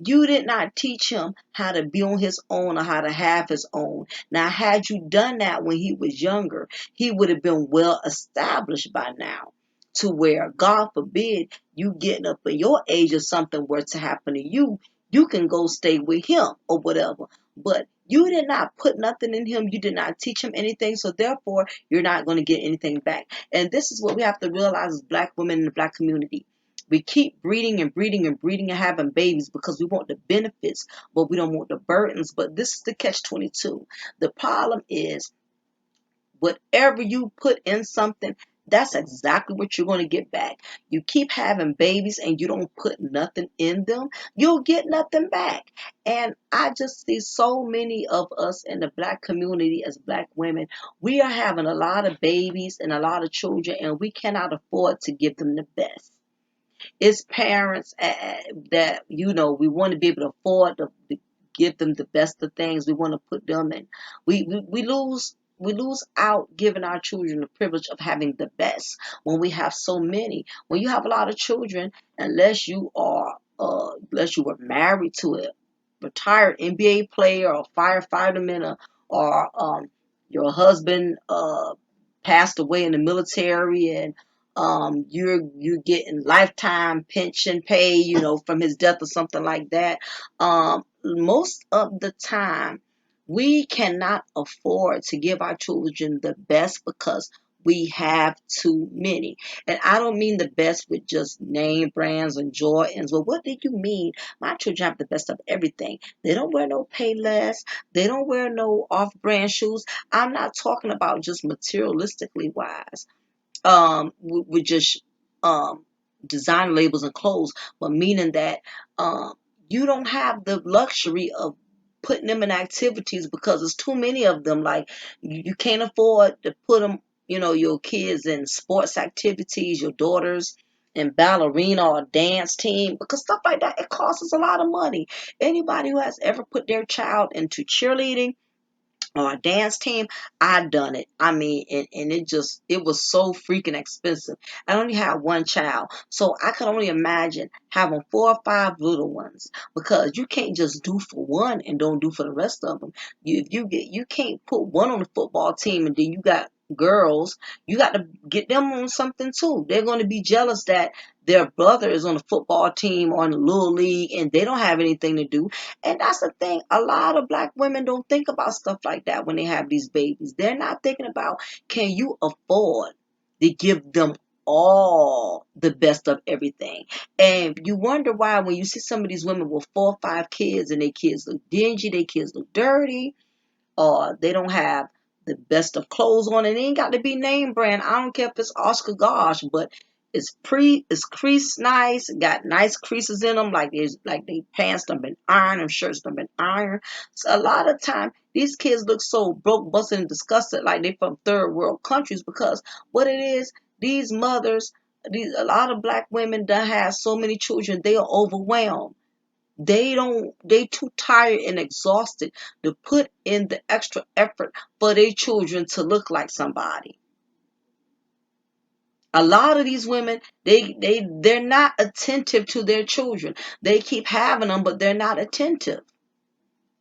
you did not teach him how to be on his own or how to have his own. Now, had you done that when he was younger, he would have been well established by now, to where, God forbid, you getting up in your age or something were to happen to you, you can go stay with him or whatever. But you did not put nothing in him. You did not teach him anything. So therefore, you're not going to get anything back. And this is what we have to realize as black women in the black community. We keep breeding and breeding and breeding and having babies because we want the benefits, but we don't want the burdens. But this is the catch-22. The problem is, whatever you put in something, that's exactly what you're going to get back. You keep having babies and you don't put nothing in them, you'll get nothing back. And I just see so many of us in the black community as black women, we are having a lot of babies and a lot of children, and we cannot afford to give them the best. It's parents that, we want to be able to afford to give them the best of things. We want to put them in. We lose out giving our children the privilege of having the best when we have so many. When you have a lot of children, unless you were married to a retired NBA player or firefighter, or your husband passed away in the military, and you're getting lifetime pension pay, from his death or something like that. Most of the time, we cannot afford to give our children the best, because We have too many. And I don't mean the best with just name brands and Jordans. Well, what do you mean? My children have the best of everything. They don't wear no Payless. They don't wear no off-brand shoes. I'm not talking about just materialistically wise, with just design labels and clothes, but meaning that um, you don't have the luxury of putting them in activities because there's too many of them. Like you can't afford to put them, your kids in sports activities, your daughters in ballerina or dance team, because stuff like that, it costs us a lot of money. Anybody who has ever put their child into cheerleading or a dance team, I done it. I mean, and it was so freaking expensive. I only had one child, so I could only imagine having 4 or 5 little ones, because you can't just do for one and don't do for the rest of them. You can't put one on the football team and then you got girls, you got to get them on something too. They're going to be jealous that their brother is on the football team or in the little league and they don't have anything to do. And that's the thing. A lot of black women don't think about stuff like that when they have these babies. They're not thinking about, can you afford to give them all the best of everything? And you wonder why when you see some of these women with 4 or 5 kids and their kids look dingy, their kids look dirty, or they don't have the best of clothes on. And it ain't got to be name brand. I don't care if it's Oscar Gosh, but it's creased nice, got nice creases in them, like they pants done been ironed and shirts done been ironed. So a lot of time these kids look so broke, busted, and disgusted like they from third world countries, because what it is, these mothers, a lot of black women that have so many children, they are overwhelmed. They too tired and exhausted to put in the extra effort for their children to look like somebody. A lot of these women, they're not attentive to their children. They keep having them, but they're not attentive.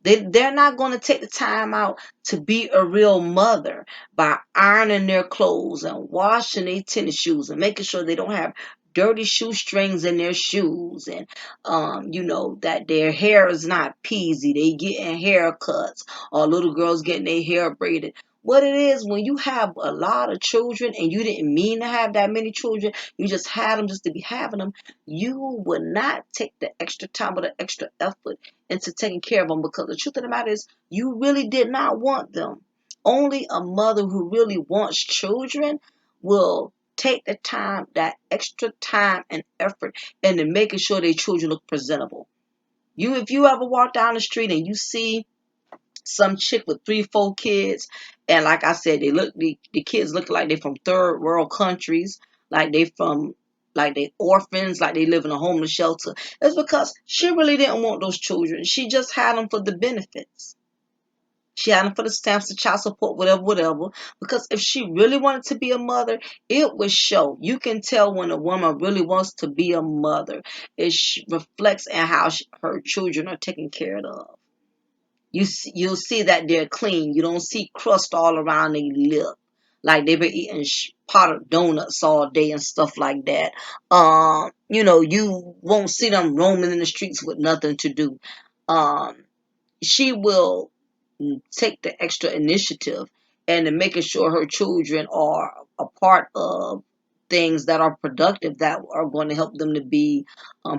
They're not going to take the time out to be a real mother by ironing their clothes and washing their tennis shoes and making sure they don't have dirty shoestrings in their shoes, and that their hair is not peasy. They getting haircuts, or little girls getting their hair braided. What it is, when you have a lot of children and you didn't mean to have that many children, you just had them just to be having them, you would not take the extra time or the extra effort into taking care of them, because the truth of the matter is you really did not want them. Only a mother who really wants children will take the time, that extra time and effort, into making sure their children look presentable. If you ever walk down the street and you see some chick with 3, 4 kids, and like I said, the kids look like they from third world countries, like they orphans, like they live in a homeless shelter. It's because she really didn't want those children. She just had them for the benefits. She had them for the stamps, the child support, whatever, whatever. Because if she really wanted to be a mother, it would show. You can tell when a woman really wants to be a mother. Reflects in how her children are taken care of. You'll see that they're clean. You don't see crust all around their lip, like they've been eating pot of donuts all day and stuff like that. You won't see them roaming in the streets with nothing to do. Um, she will take the extra initiative and in making sure her children are a part of things that are productive, that are going to help them to be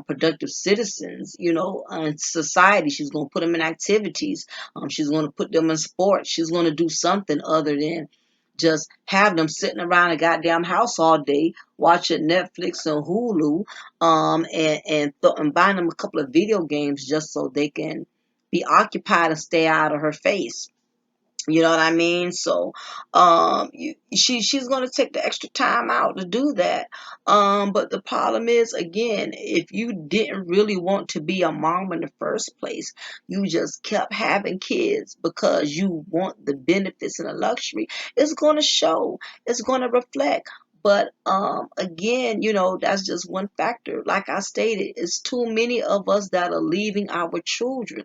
productive citizens, in society. She's going to put them in activities. She's going to put them in sports. She's going to do something other than just have them sitting around a goddamn house all day watching Netflix and Hulu, and buying them a couple of video games just so they can be occupied and stay out of her face. You know what I mean? So, she's gonna take the extra time out to do that. But the problem is, again, if you didn't really want to be a mom in the first place, you just kept having kids because you want the benefits and the luxury. It's gonna show. It's gonna reflect. But again, that's just one factor. Like I stated, it's too many of us that are leaving our children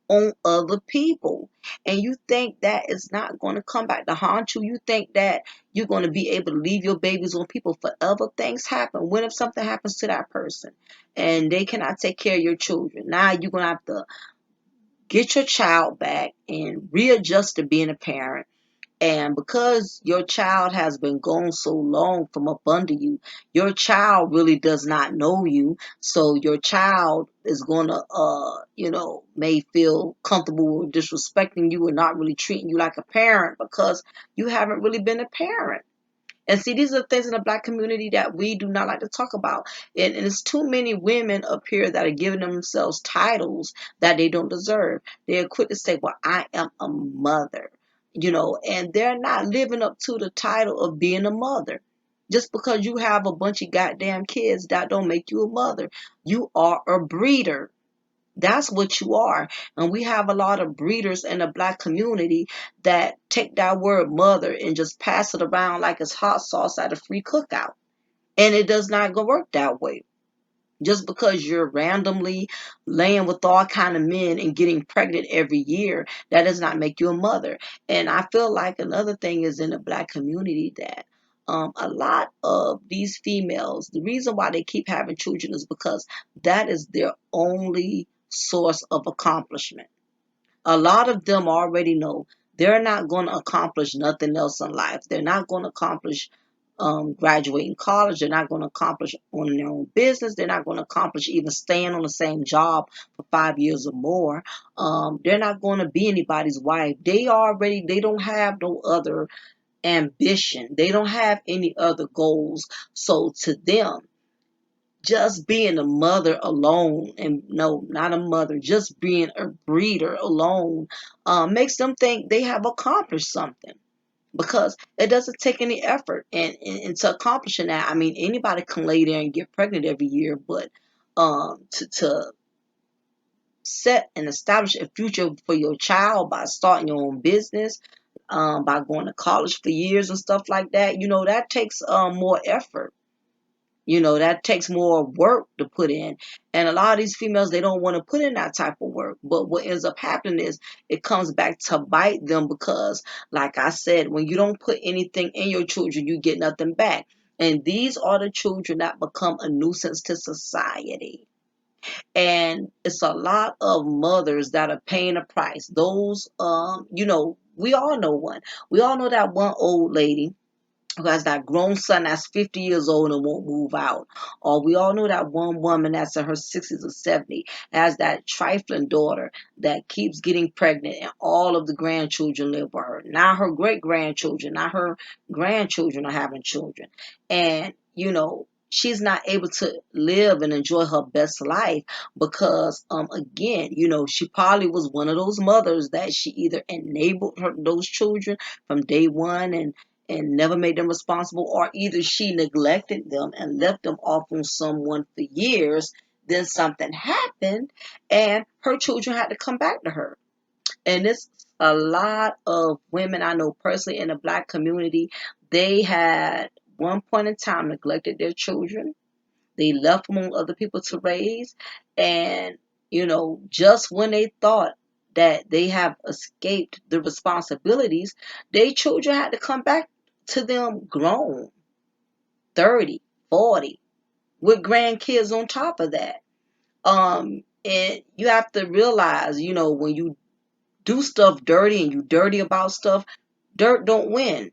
on other people, and you think that it's not going to come back to haunt you. You think that you're going to be able to leave your babies on people forever. Things happen. When if something happens to that person and they cannot take care of your children, now you're going to have to get your child back and readjust to being a parent, And because your child has been gone so long from up under you, your child really does not know you. So your child is going to, may feel comfortable with disrespecting you and not really treating you like a parent because you haven't really been a parent. And see, these are things in the Black community that we do not like to talk about. And it's too many women up here that are giving themselves titles that they don't deserve. They're quick to say, well, I am a mother, and they're not living up to the title of being a mother. Just because you have a bunch of goddamn kids, that don't make you a mother. You are a breeder. That's what you are. And we have a lot of breeders in the Black community that take that word mother and just pass it around like it's hot sauce at a free cookout. And it does not go work that way. Just because you're randomly laying with all kind of men and getting pregnant every year, that does not make you a mother. And I feel like another thing is in the Black community that a lot of these females, the reason why they keep having children is because that is their only source of accomplishment. A lot of them already know they're not going to accomplish nothing else in life. They're not going to accomplish graduating college. They're not going to accomplish owning their own business. They're not going to accomplish even staying on the same job for 5 years or more. They're not going to be anybody's wife. They don't have no other ambition. They don't have any other goals. So to them, just being a mother alone, and no, not a mother, just being a breeder alone, makes them think they have accomplished something because it doesn't take any effort. And to accomplishing that, I mean, anybody can lay there and get pregnant every year, but to set and establish a future for your child by starting your own business, by going to college for years and stuff like that, that takes more effort. That takes more work to put in. And a lot of these females, they don't want to put in that type of work. But what ends up happening is it comes back to bite them because, like I said, when you don't put anything in your children, you get nothing back. And these are the children that become a nuisance to society. And it's a lot of mothers that are paying a price. Those, we all know one. We all know that one old lady who has that grown son that's 50 years old and won't move out. Or we all know that one woman that's in her 60s or 70 has that trifling daughter that keeps getting pregnant and all of the grandchildren live with her. Now her great grandchildren, now her grandchildren are having children. And, she's not able to live and enjoy her best life because again, she probably was one of those mothers that she either enabled those children from day one and never made them responsible, or either she neglected them and left them off on someone for years. Then something happened and her children had to come back to her. And it's a lot of women I know personally in the Black community. They had one point in time neglected their children. They left them on other people to raise. And, just when they thought that they have escaped the responsibilities, their children had to come back to them grown, 30, 40, with grandkids on top of that. And you have to realize, when you do stuff dirty and you dirty about stuff, dirt don't win.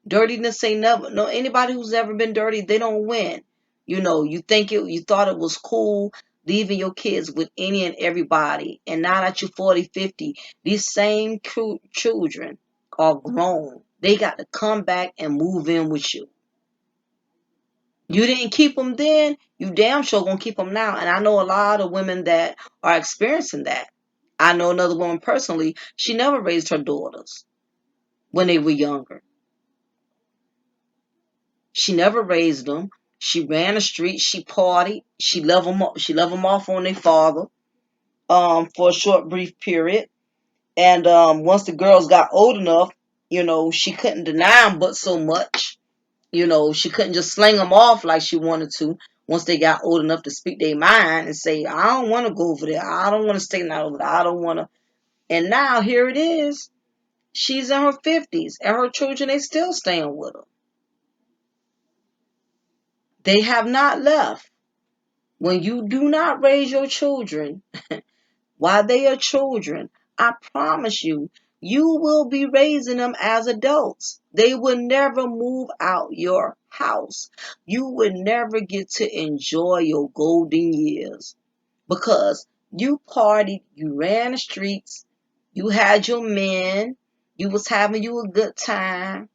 Dirtiness ain't never, no, anybody who's ever been dirty, they don't win. You thought it was cool leaving your kids with any and everybody. And now that you're 40, 50, these same children are grown. They got to come back and move in with you. You didn't keep them then, you damn sure gonna keep them now. And I know a lot of women that are experiencing that. I know another woman personally, she never raised her daughters when they were younger. She never raised them. She ran the streets. She partied. She left them. She left them off on their father, for a short, brief period. And once the girls got old enough, she couldn't deny them, but so much. She couldn't just sling them off like she wanted to. Once they got old enough to speak their mind and say, "I don't want to go over there. I don't want to stay now over there. I don't want to." And now here it is. She's in her 50s, and her children they still staying with her. They have not left. When you do not raise your children while they are children, I promise you, You will be raising them as adults. They will never move out your house. You will never get to enjoy your golden years because you partied, you ran the streets, you had your men, you was having you a good time.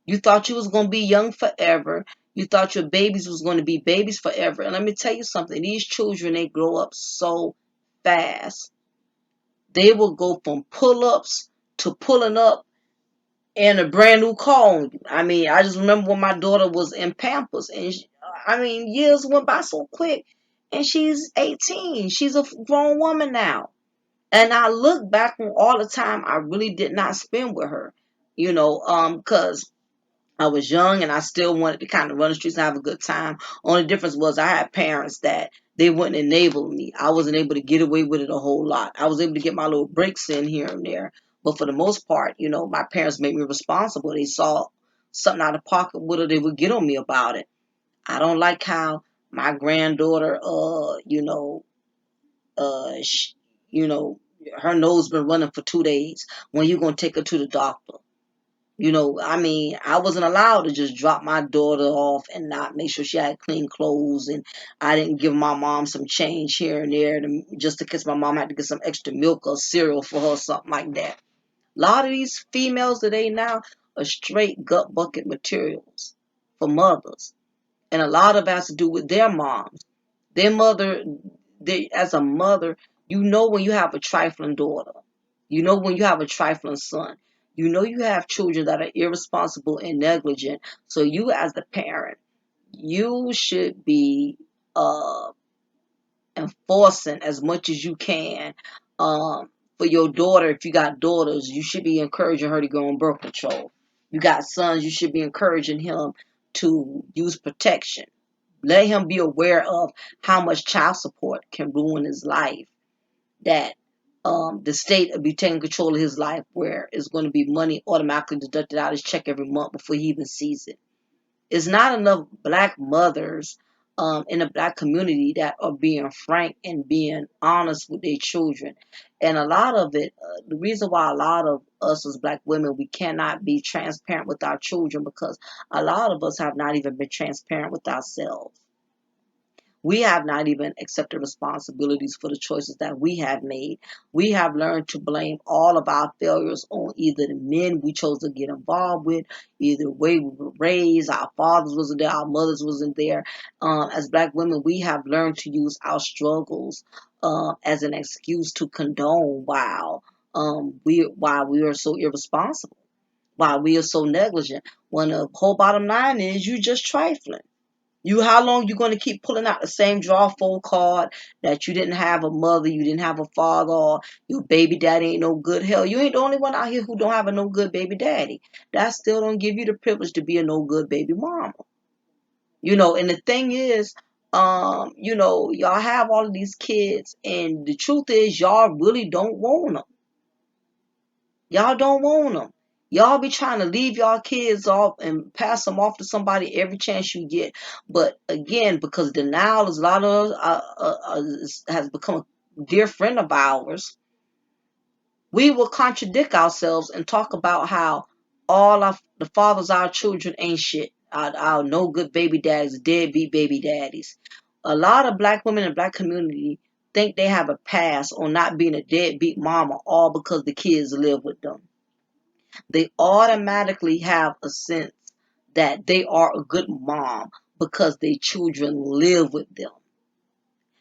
You thought you was going to be young forever. You thought your babies was going to be babies forever. And let me tell you something. These children, they grow up so fast. They will go from pull-ups to pulling up in a brand new car on you. I mean, I just remember when my daughter was in Pampers, and years went by so quick, and she's 18. She's a grown woman now. And I look back on all the time I really did not spend with her, because I was young and I still wanted to kind of run the streets and have a good time. Only difference was I had parents that they wouldn't enable me. I wasn't able to get away with it a whole lot. I was able to get my little breaks in here and there. But for the most part, my parents made me responsible. They saw something out of pocket with her, they would get on me about it. I don't like how my granddaughter, sh you know, her nose been running for 2 days. When you gonna take her to the doctor? I wasn't allowed to just drop my daughter off and not make sure she had clean clothes, and I didn't give my mom some change here and there just in case my mom had to get some extra milk or cereal for her or something like that. A lot of these females today now are straight gut bucket materials for mothers, and a lot of it has to do with their moms. Their mother, as a mother, when you have a trifling daughter. When you have a trifling son. You have children that are irresponsible and negligent. So you as the parent, you should be uh, enforcing as much as you can for your daughter. If you got daughters, you should be encouraging her to go on birth control. You got sons, you should be encouraging him to use protection. Let him be aware of how much child support can ruin his life. That the state will be taking control of his life, where it's going to be money automatically deducted out of his check every month before he even sees it. It's not enough black mothers in the black community that are being frank and being honest with their children. And a lot of it, the reason why a lot of us as black women, we cannot be transparent with our children, because a lot of us have not even been transparent with ourselves. We have not even accepted responsibilities for the choices that we have made. We have learned to blame all of our failures on either the men we chose to get involved with, either the way we were raised, our fathers wasn't there, our mothers wasn't there. As black women, we have learned to use our struggles as an excuse to condone why we are so irresponsible, why we are so negligent. When the whole bottom line is you just trifling. How long you going to keep pulling out the same draw phone card that you didn't have a mother, you didn't have a father, or your baby daddy ain't no good? Hell, you ain't the only one out here who don't have a no good baby daddy. That still don't give you the privilege to be a no good baby mama. And the thing is, y'all have all of these kids, and the truth is, y'all really don't want them. Y'all don't want them. Y'all be trying to leave y'all kids off and pass them off to somebody every chance you get. But again, because denial is a lot of has become a dear friend of ours, we will contradict ourselves and talk about how all of the fathers of our children ain't shit. Our no good baby daddies, deadbeat baby daddies. A lot of black women in the black community think they have a pass on not being a deadbeat mama, all because the kids live with them. They automatically have a sense that they are a good mom because their children live with them.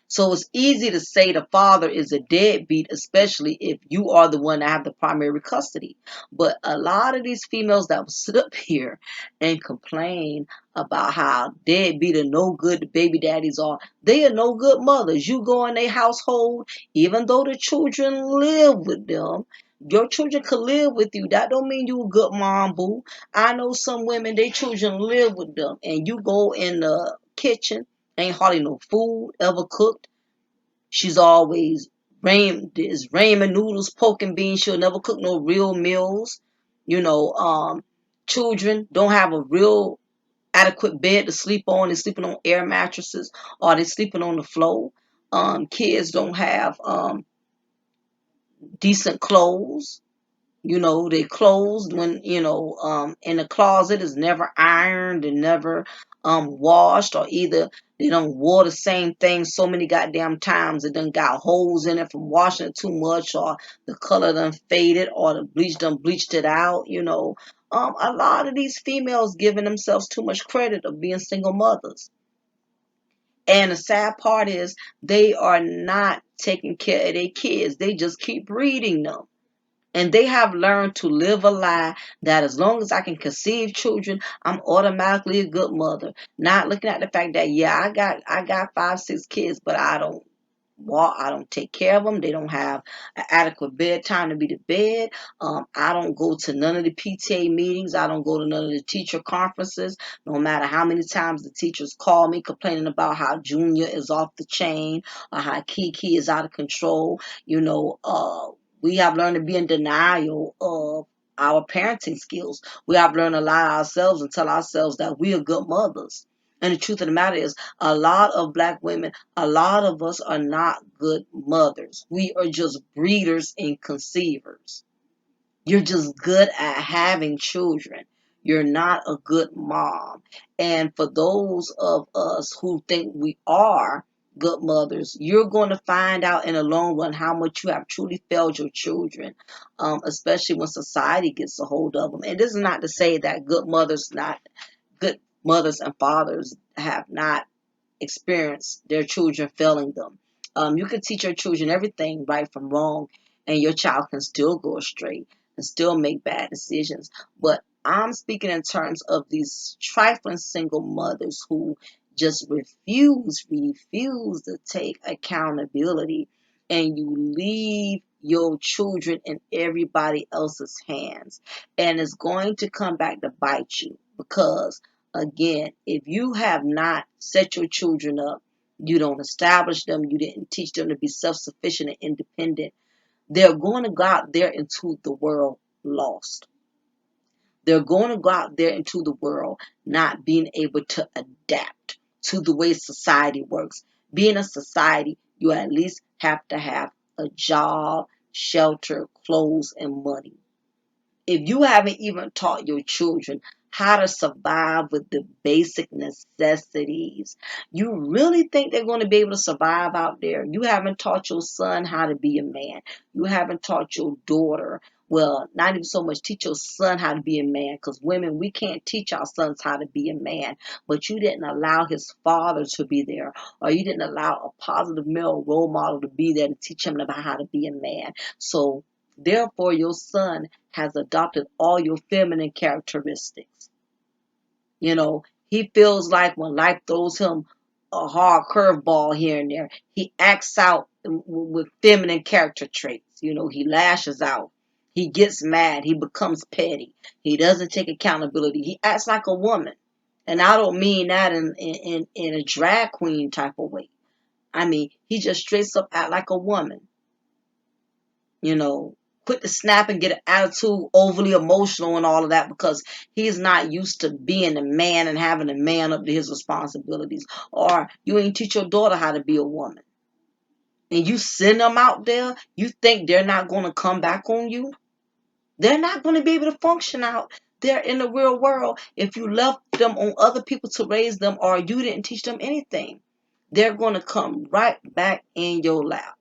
So it's easy to say the father is a deadbeat, especially if you are the one that have the primary custody. But a lot of these females that will sit up here and complain about how deadbeat or no good baby daddies are, they are no good mothers. You go in their household, even though the children live with them, your children could live with you. That don't mean you a good mom, boo. I know some women, their children live with them, and you go in the kitchen, ain't hardly no food ever cooked. She's always ramen noodles, pork and beans. She'll never cook no real meals. You know, children don't have a real adequate bed to sleep on. They're sleeping on air mattresses, or they're sleeping on the floor. Kids don't have decent clothes. They clothes when, in the closet is never ironed and never washed, or either they don't wore the same thing so many goddamn times it done got holes in it from washing it too much, or the color done faded, or the bleach done bleached it out. A lot of these females giving themselves too much credit of being single mothers. And the sad part is they are not taking care of their kids. They just keep breeding them. And they have learned to live a lie that as long as I can conceive children, I'm automatically a good mother. Not looking at the fact that, yeah, I got 5, 6 kids, but I don't take care of them. They don't have an adequate bedtime to be to bed. I don't go to none of the PTA meetings. I don't go to none of the teacher conferences. No matter how many times the teachers call me complaining about how Junior is off the chain or how Kiki is out of control. We have learned to be in denial of our parenting skills. We have learned to lie to ourselves and tell ourselves that we are good mothers. And the truth of the matter is, a lot of black women, a lot of us are not good mothers. We are just breeders and conceivers. You're just good at having children. You're not a good mom. And for those of us who think we are good mothers, you're going to find out in the long run how much you have truly failed your children, especially when society gets a hold of them. And this is not to say that good mothers and fathers have not experience their children failing them. You can teach your children everything right from wrong, and your child can still go astray and still make bad decisions. But I'm speaking in terms of these trifling single mothers who just refuse to take accountability, and you leave your children in everybody else's hands. And it's going to come back to bite you because again, if you have not set your children up, you don't establish them, you didn't teach them to be self-sufficient and independent, they're going to go out there into the world lost. They're going to go out there into the world not being able to adapt to the way society works. Being a society, you at least have to have a job, shelter, clothes, and money. If you haven't even taught your children how to survive with the basic necessities, you really think they're going to be able to survive out there? You haven't taught your son how to be a man. You haven't taught your daughter, well, not even so much teach your son how to be a man, because women, we can't teach our sons how to be a man, but you didn't allow his father to be there, or you didn't allow a positive male role model to be there to teach him about how to be a man. So therefore, your son has adopted all your feminine characteristics. He feels like when life throws him a hard curveball here and there, he acts out with feminine character traits. He lashes out. He gets mad. He becomes petty. He doesn't take accountability. He acts like a woman. And I don't mean that in a drag queen type of way. I mean, he just straight up act like a woman. you know, Quit to snap and get an attitude, overly emotional and all of that because he's not used to being a man and having a man up to his responsibilities. Or you ain't teach your daughter how to be a woman. And you send them out there, you think they're not going to come back on you? They're not going to be able to function out there in the real world if you left them on other people to raise them or you didn't teach them anything. They're going to come right back in your lap,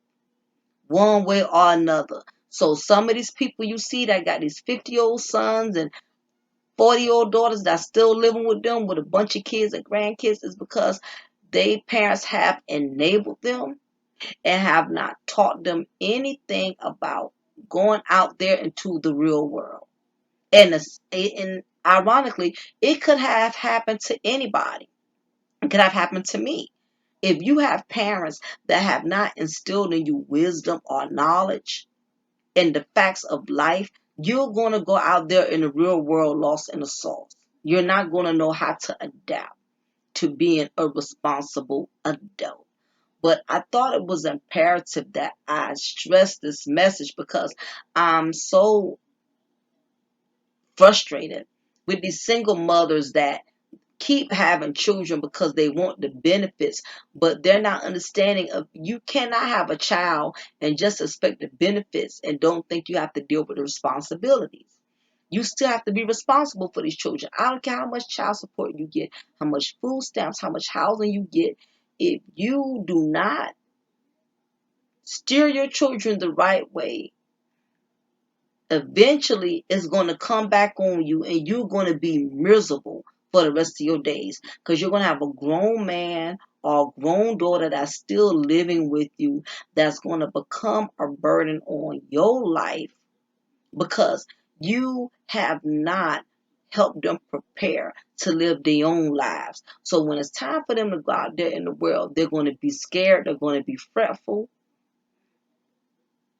one way or another. So some of these people you see that got these 50-year-old sons and 40-year-old daughters that's still living with them with a bunch of kids and grandkids is because their parents have enabled them and have not taught them anything about going out there into the real world. And ironically, it could have happened to anybody. It could have happened to me. If you have parents that have not instilled in you wisdom or knowledge, in the facts of life, you're going to go out there in the real world lost in the sauce. You're not going to know how to adapt to being a responsible adult. But I thought it was imperative that I stress this message because I'm so frustrated with these single mothers that keep having children because they want the benefits, but they're not understanding of you cannot have a child and just expect the benefits and don't think you have to deal with the responsibilities. You still have to be responsible for these children. I don't care how much child support you get, how much food stamps, how much housing you get. If you do not steer your children the right way, eventually it's going to come back on you and you're going to be miserable for the rest of your days, because you're going to have a grown man or a grown daughter that's still living with you, that's going to become a burden on your life because you have not helped them prepare to live their own lives. So when it's time for them to go out there in the world, they're going to be scared, they're going to be fretful,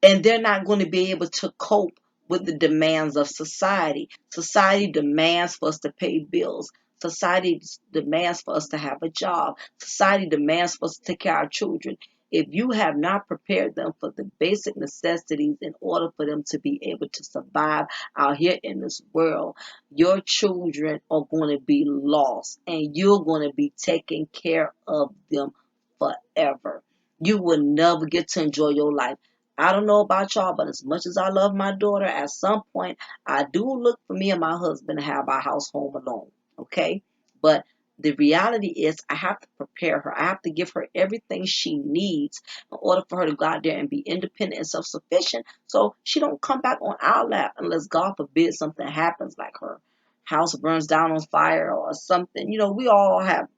and they're not going to be able to cope with the demands of society. Society demands for us to pay bills. Society demands for us to have a job. Society demands for us to take care of our children. If you have not prepared them for the basic necessities in order for them to be able to survive out here in this world, your children are going to be lost and you're going to be taking care of them forever. You will never get to enjoy your life. I don't know about y'all, but as much as I love my daughter, at some point I do look for me and my husband to have our house home alone. Okay? But the reality is I have to prepare her. I have to give her everything she needs in order for her to go out there and be independent and self-sufficient, so she don't come back on our lap unless God forbid something happens, like her house burns down on fire or something. We all have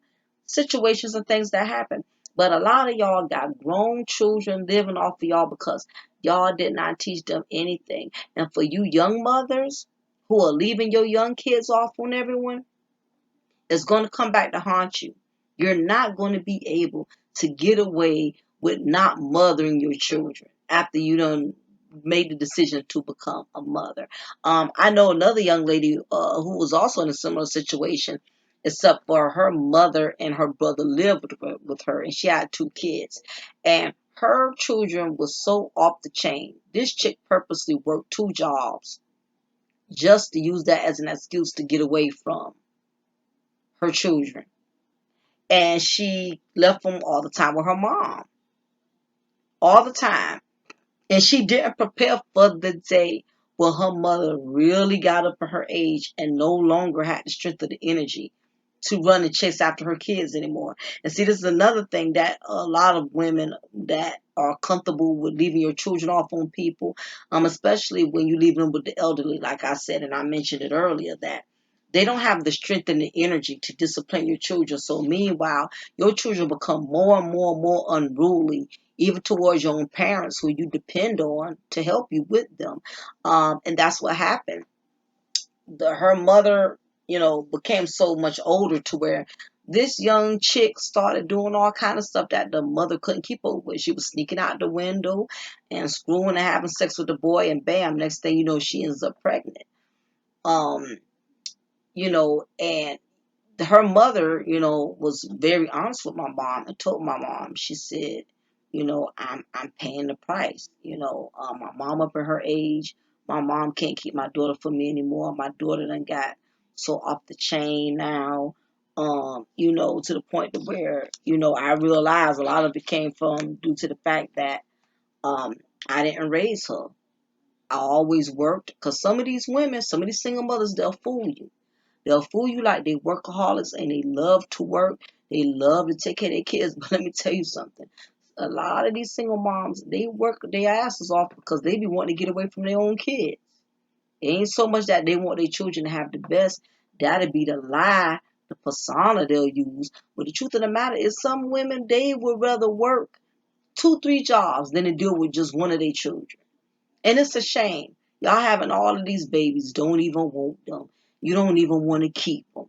situations and things that happen. But a lot of y'all got grown children living off of y'all because y'all did not teach them anything. And for you young mothers who are leaving your young kids off on everyone, it's going to come back to haunt you. You're not going to be able to get away with not mothering your children after you done made the decision to become a mother. I know another young lady who was also in a similar situation, except for her mother and her brother lived with her, and she had 2 kids. And her children was so off the chain. This chick purposely worked 2 jobs just to use that as an excuse to get away from her children. And she left them all the time with her mom. All the time. And she didn't prepare for the day when her mother really got up at her age and no longer had the strength of the energy to run and chase after her kids anymore. And see, this is another thing that a lot of women that are comfortable with leaving your children off on people, especially when you leave them with the elderly, like I said, and I mentioned it earlier, that they don't have the strength and the energy to discipline your children. So meanwhile, your children become more and more and more unruly, even towards your own parents who you depend on to help you with them. And that's what happened. Her mother, became so much older to where this young chick started doing all kind of stuff that the mother couldn't keep up with. She was sneaking out the window and screwing and having sex with the boy, and bam, next thing you know, she ends up pregnant. Um, and her mother, was very honest with my mom and told my mom, she said, I'm paying the price. My mom up in her age, my mom can't keep my daughter for me anymore. My daughter done got so off the chain now, to the point to where, I realized a lot of it came from due to the fact that um I didn't raise her. I always worked, because some of these women, some of these single mothers, they'll fool you. They'll fool you like they workaholics and they love to work. They love to take care of their kids. But let me tell you something. A lot of these single moms, they work their asses off because they be wanting to get away from their own kids. It ain't so much that they want their children to have the best. That'll be the lie, the persona they'll use. But the truth of the matter is, some women, they would rather work 2, 3 jobs than to deal with just one of their children. And it's a shame. Y'all having all of these babies, don't even want them. You don't even want to keep them.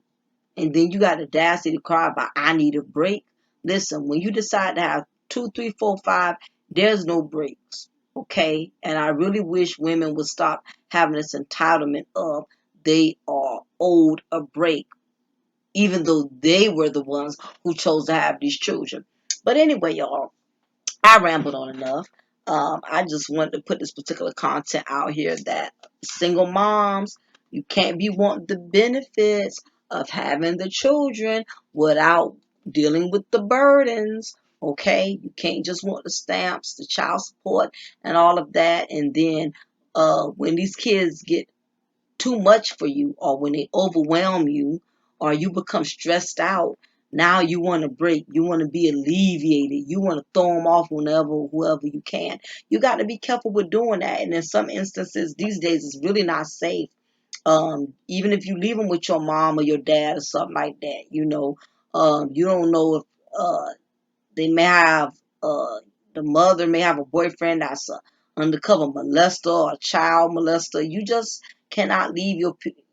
And then you got the audacity to cry about, I need a break. Listen, when you decide to have 2, 3, 4, 5, there's no breaks. Okay? And I really wish women would stop having this entitlement of they are owed a break, even though they were the ones who chose to have these children. But anyway, y'all, I rambled on enough. I just wanted to put this particular content out here that single moms, you can't be wanting the benefits of having the children without dealing with the burdens. Okay, you can't just want the stamps, the child support, and all of that, and then when these kids get too much for you, or when they overwhelm you, or you become stressed out, now you want to break, you want to be alleviated, you want to throw them off whenever, whoever you can. You got to be careful with doing that, and in some instances these days it's really not safe. Even if you leave them with your mom or your dad or something like that, you don't know if they may have the mother may have a boyfriend that's a undercover molester or a child molester. You just cannot leave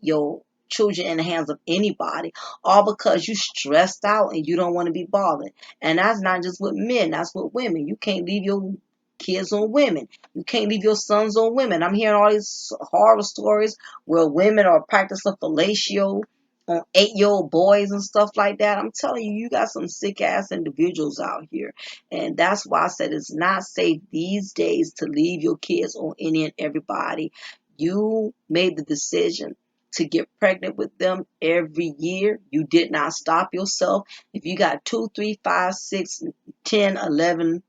your children in the hands of anybody, all because you stressed out and you don't want to be bothered. And that's not just with men, that's with women. You can't leave your kids on women. You can't leave your sons on women. I'm hearing all these horror stories where women are practicing fellatio on 8-year-old boys and stuff like that. I'm telling you, you got some sick ass individuals out here. And that's why I said it's not safe these days to leave your kids on any and everybody. You made the decision to get pregnant with them every year. You did not stop yourself. If you got 2, 3, 5, 6, 10, 11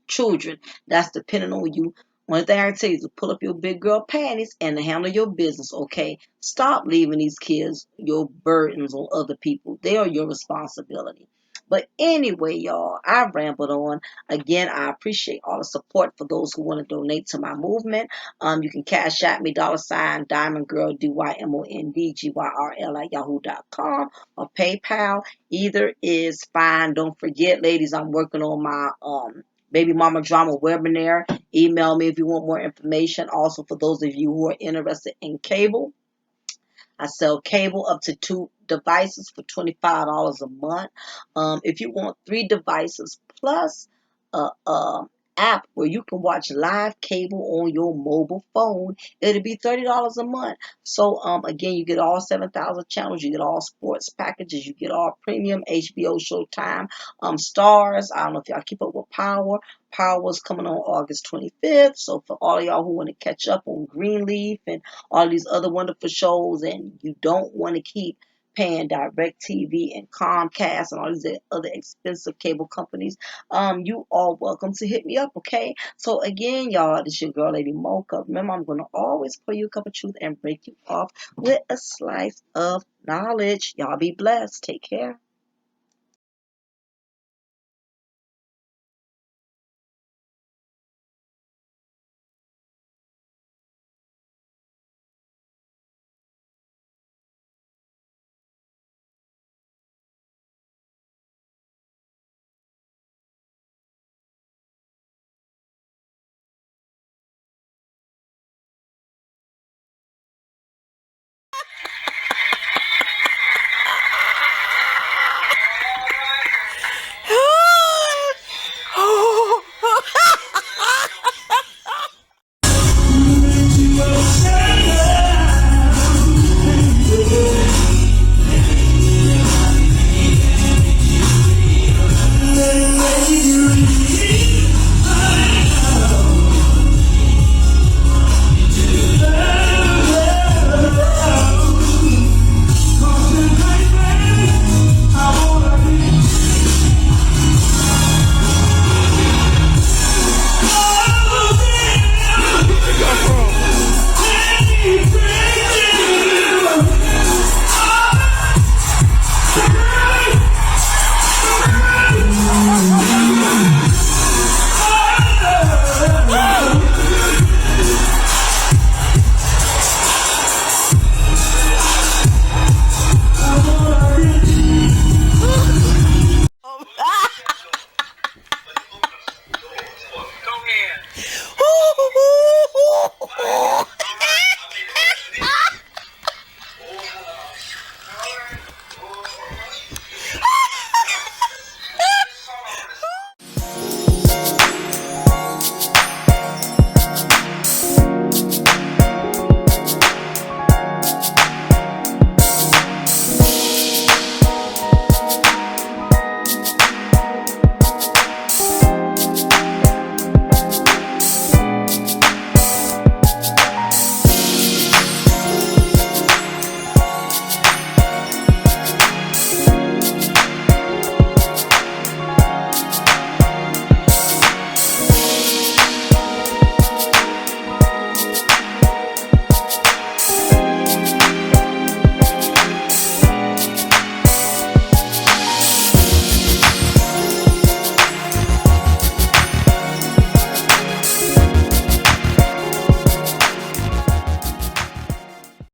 children that's depending on you. One thing I can tell you is to pull up your big girl panties and to handle your business, okay? Stop leaving these kids your burdens on other people. They are your responsibility. But anyway, y'all, I rambled on. Again, I appreciate all the support for those who want to donate to my movement. You can cash at me, $ DymondGyrl, DymondGyrl at yahoo.com, or PayPal. Either is fine. Don't forget, ladies, I'm working on my Baby Mama Drama webinar. Email me if you want more information. Also, for those of you who are interested in cable, I sell cable up to 2 devices for $25 a month. If you want 3 devices plus a app where you can watch live cable on your mobile phone, it'll be $30 a month. So again, you get all 7,000 channels, you get all sports packages, you get all premium HBO, Showtime, Stars. I don't know if y'all keep up with Power. Power is coming on August 25th. So for all of y'all who want to catch up on Greenleaf and all these other wonderful shows, and you don't want to keep paying DirecTV and Comcast and all these other expensive cable companies, you are welcome to hit me up, okay? So again, y'all, this is your girl, Lady Mocha. Remember, I'm going to always pour you a cup of truth and break you off with a slice of knowledge. Y'all be blessed. Take care.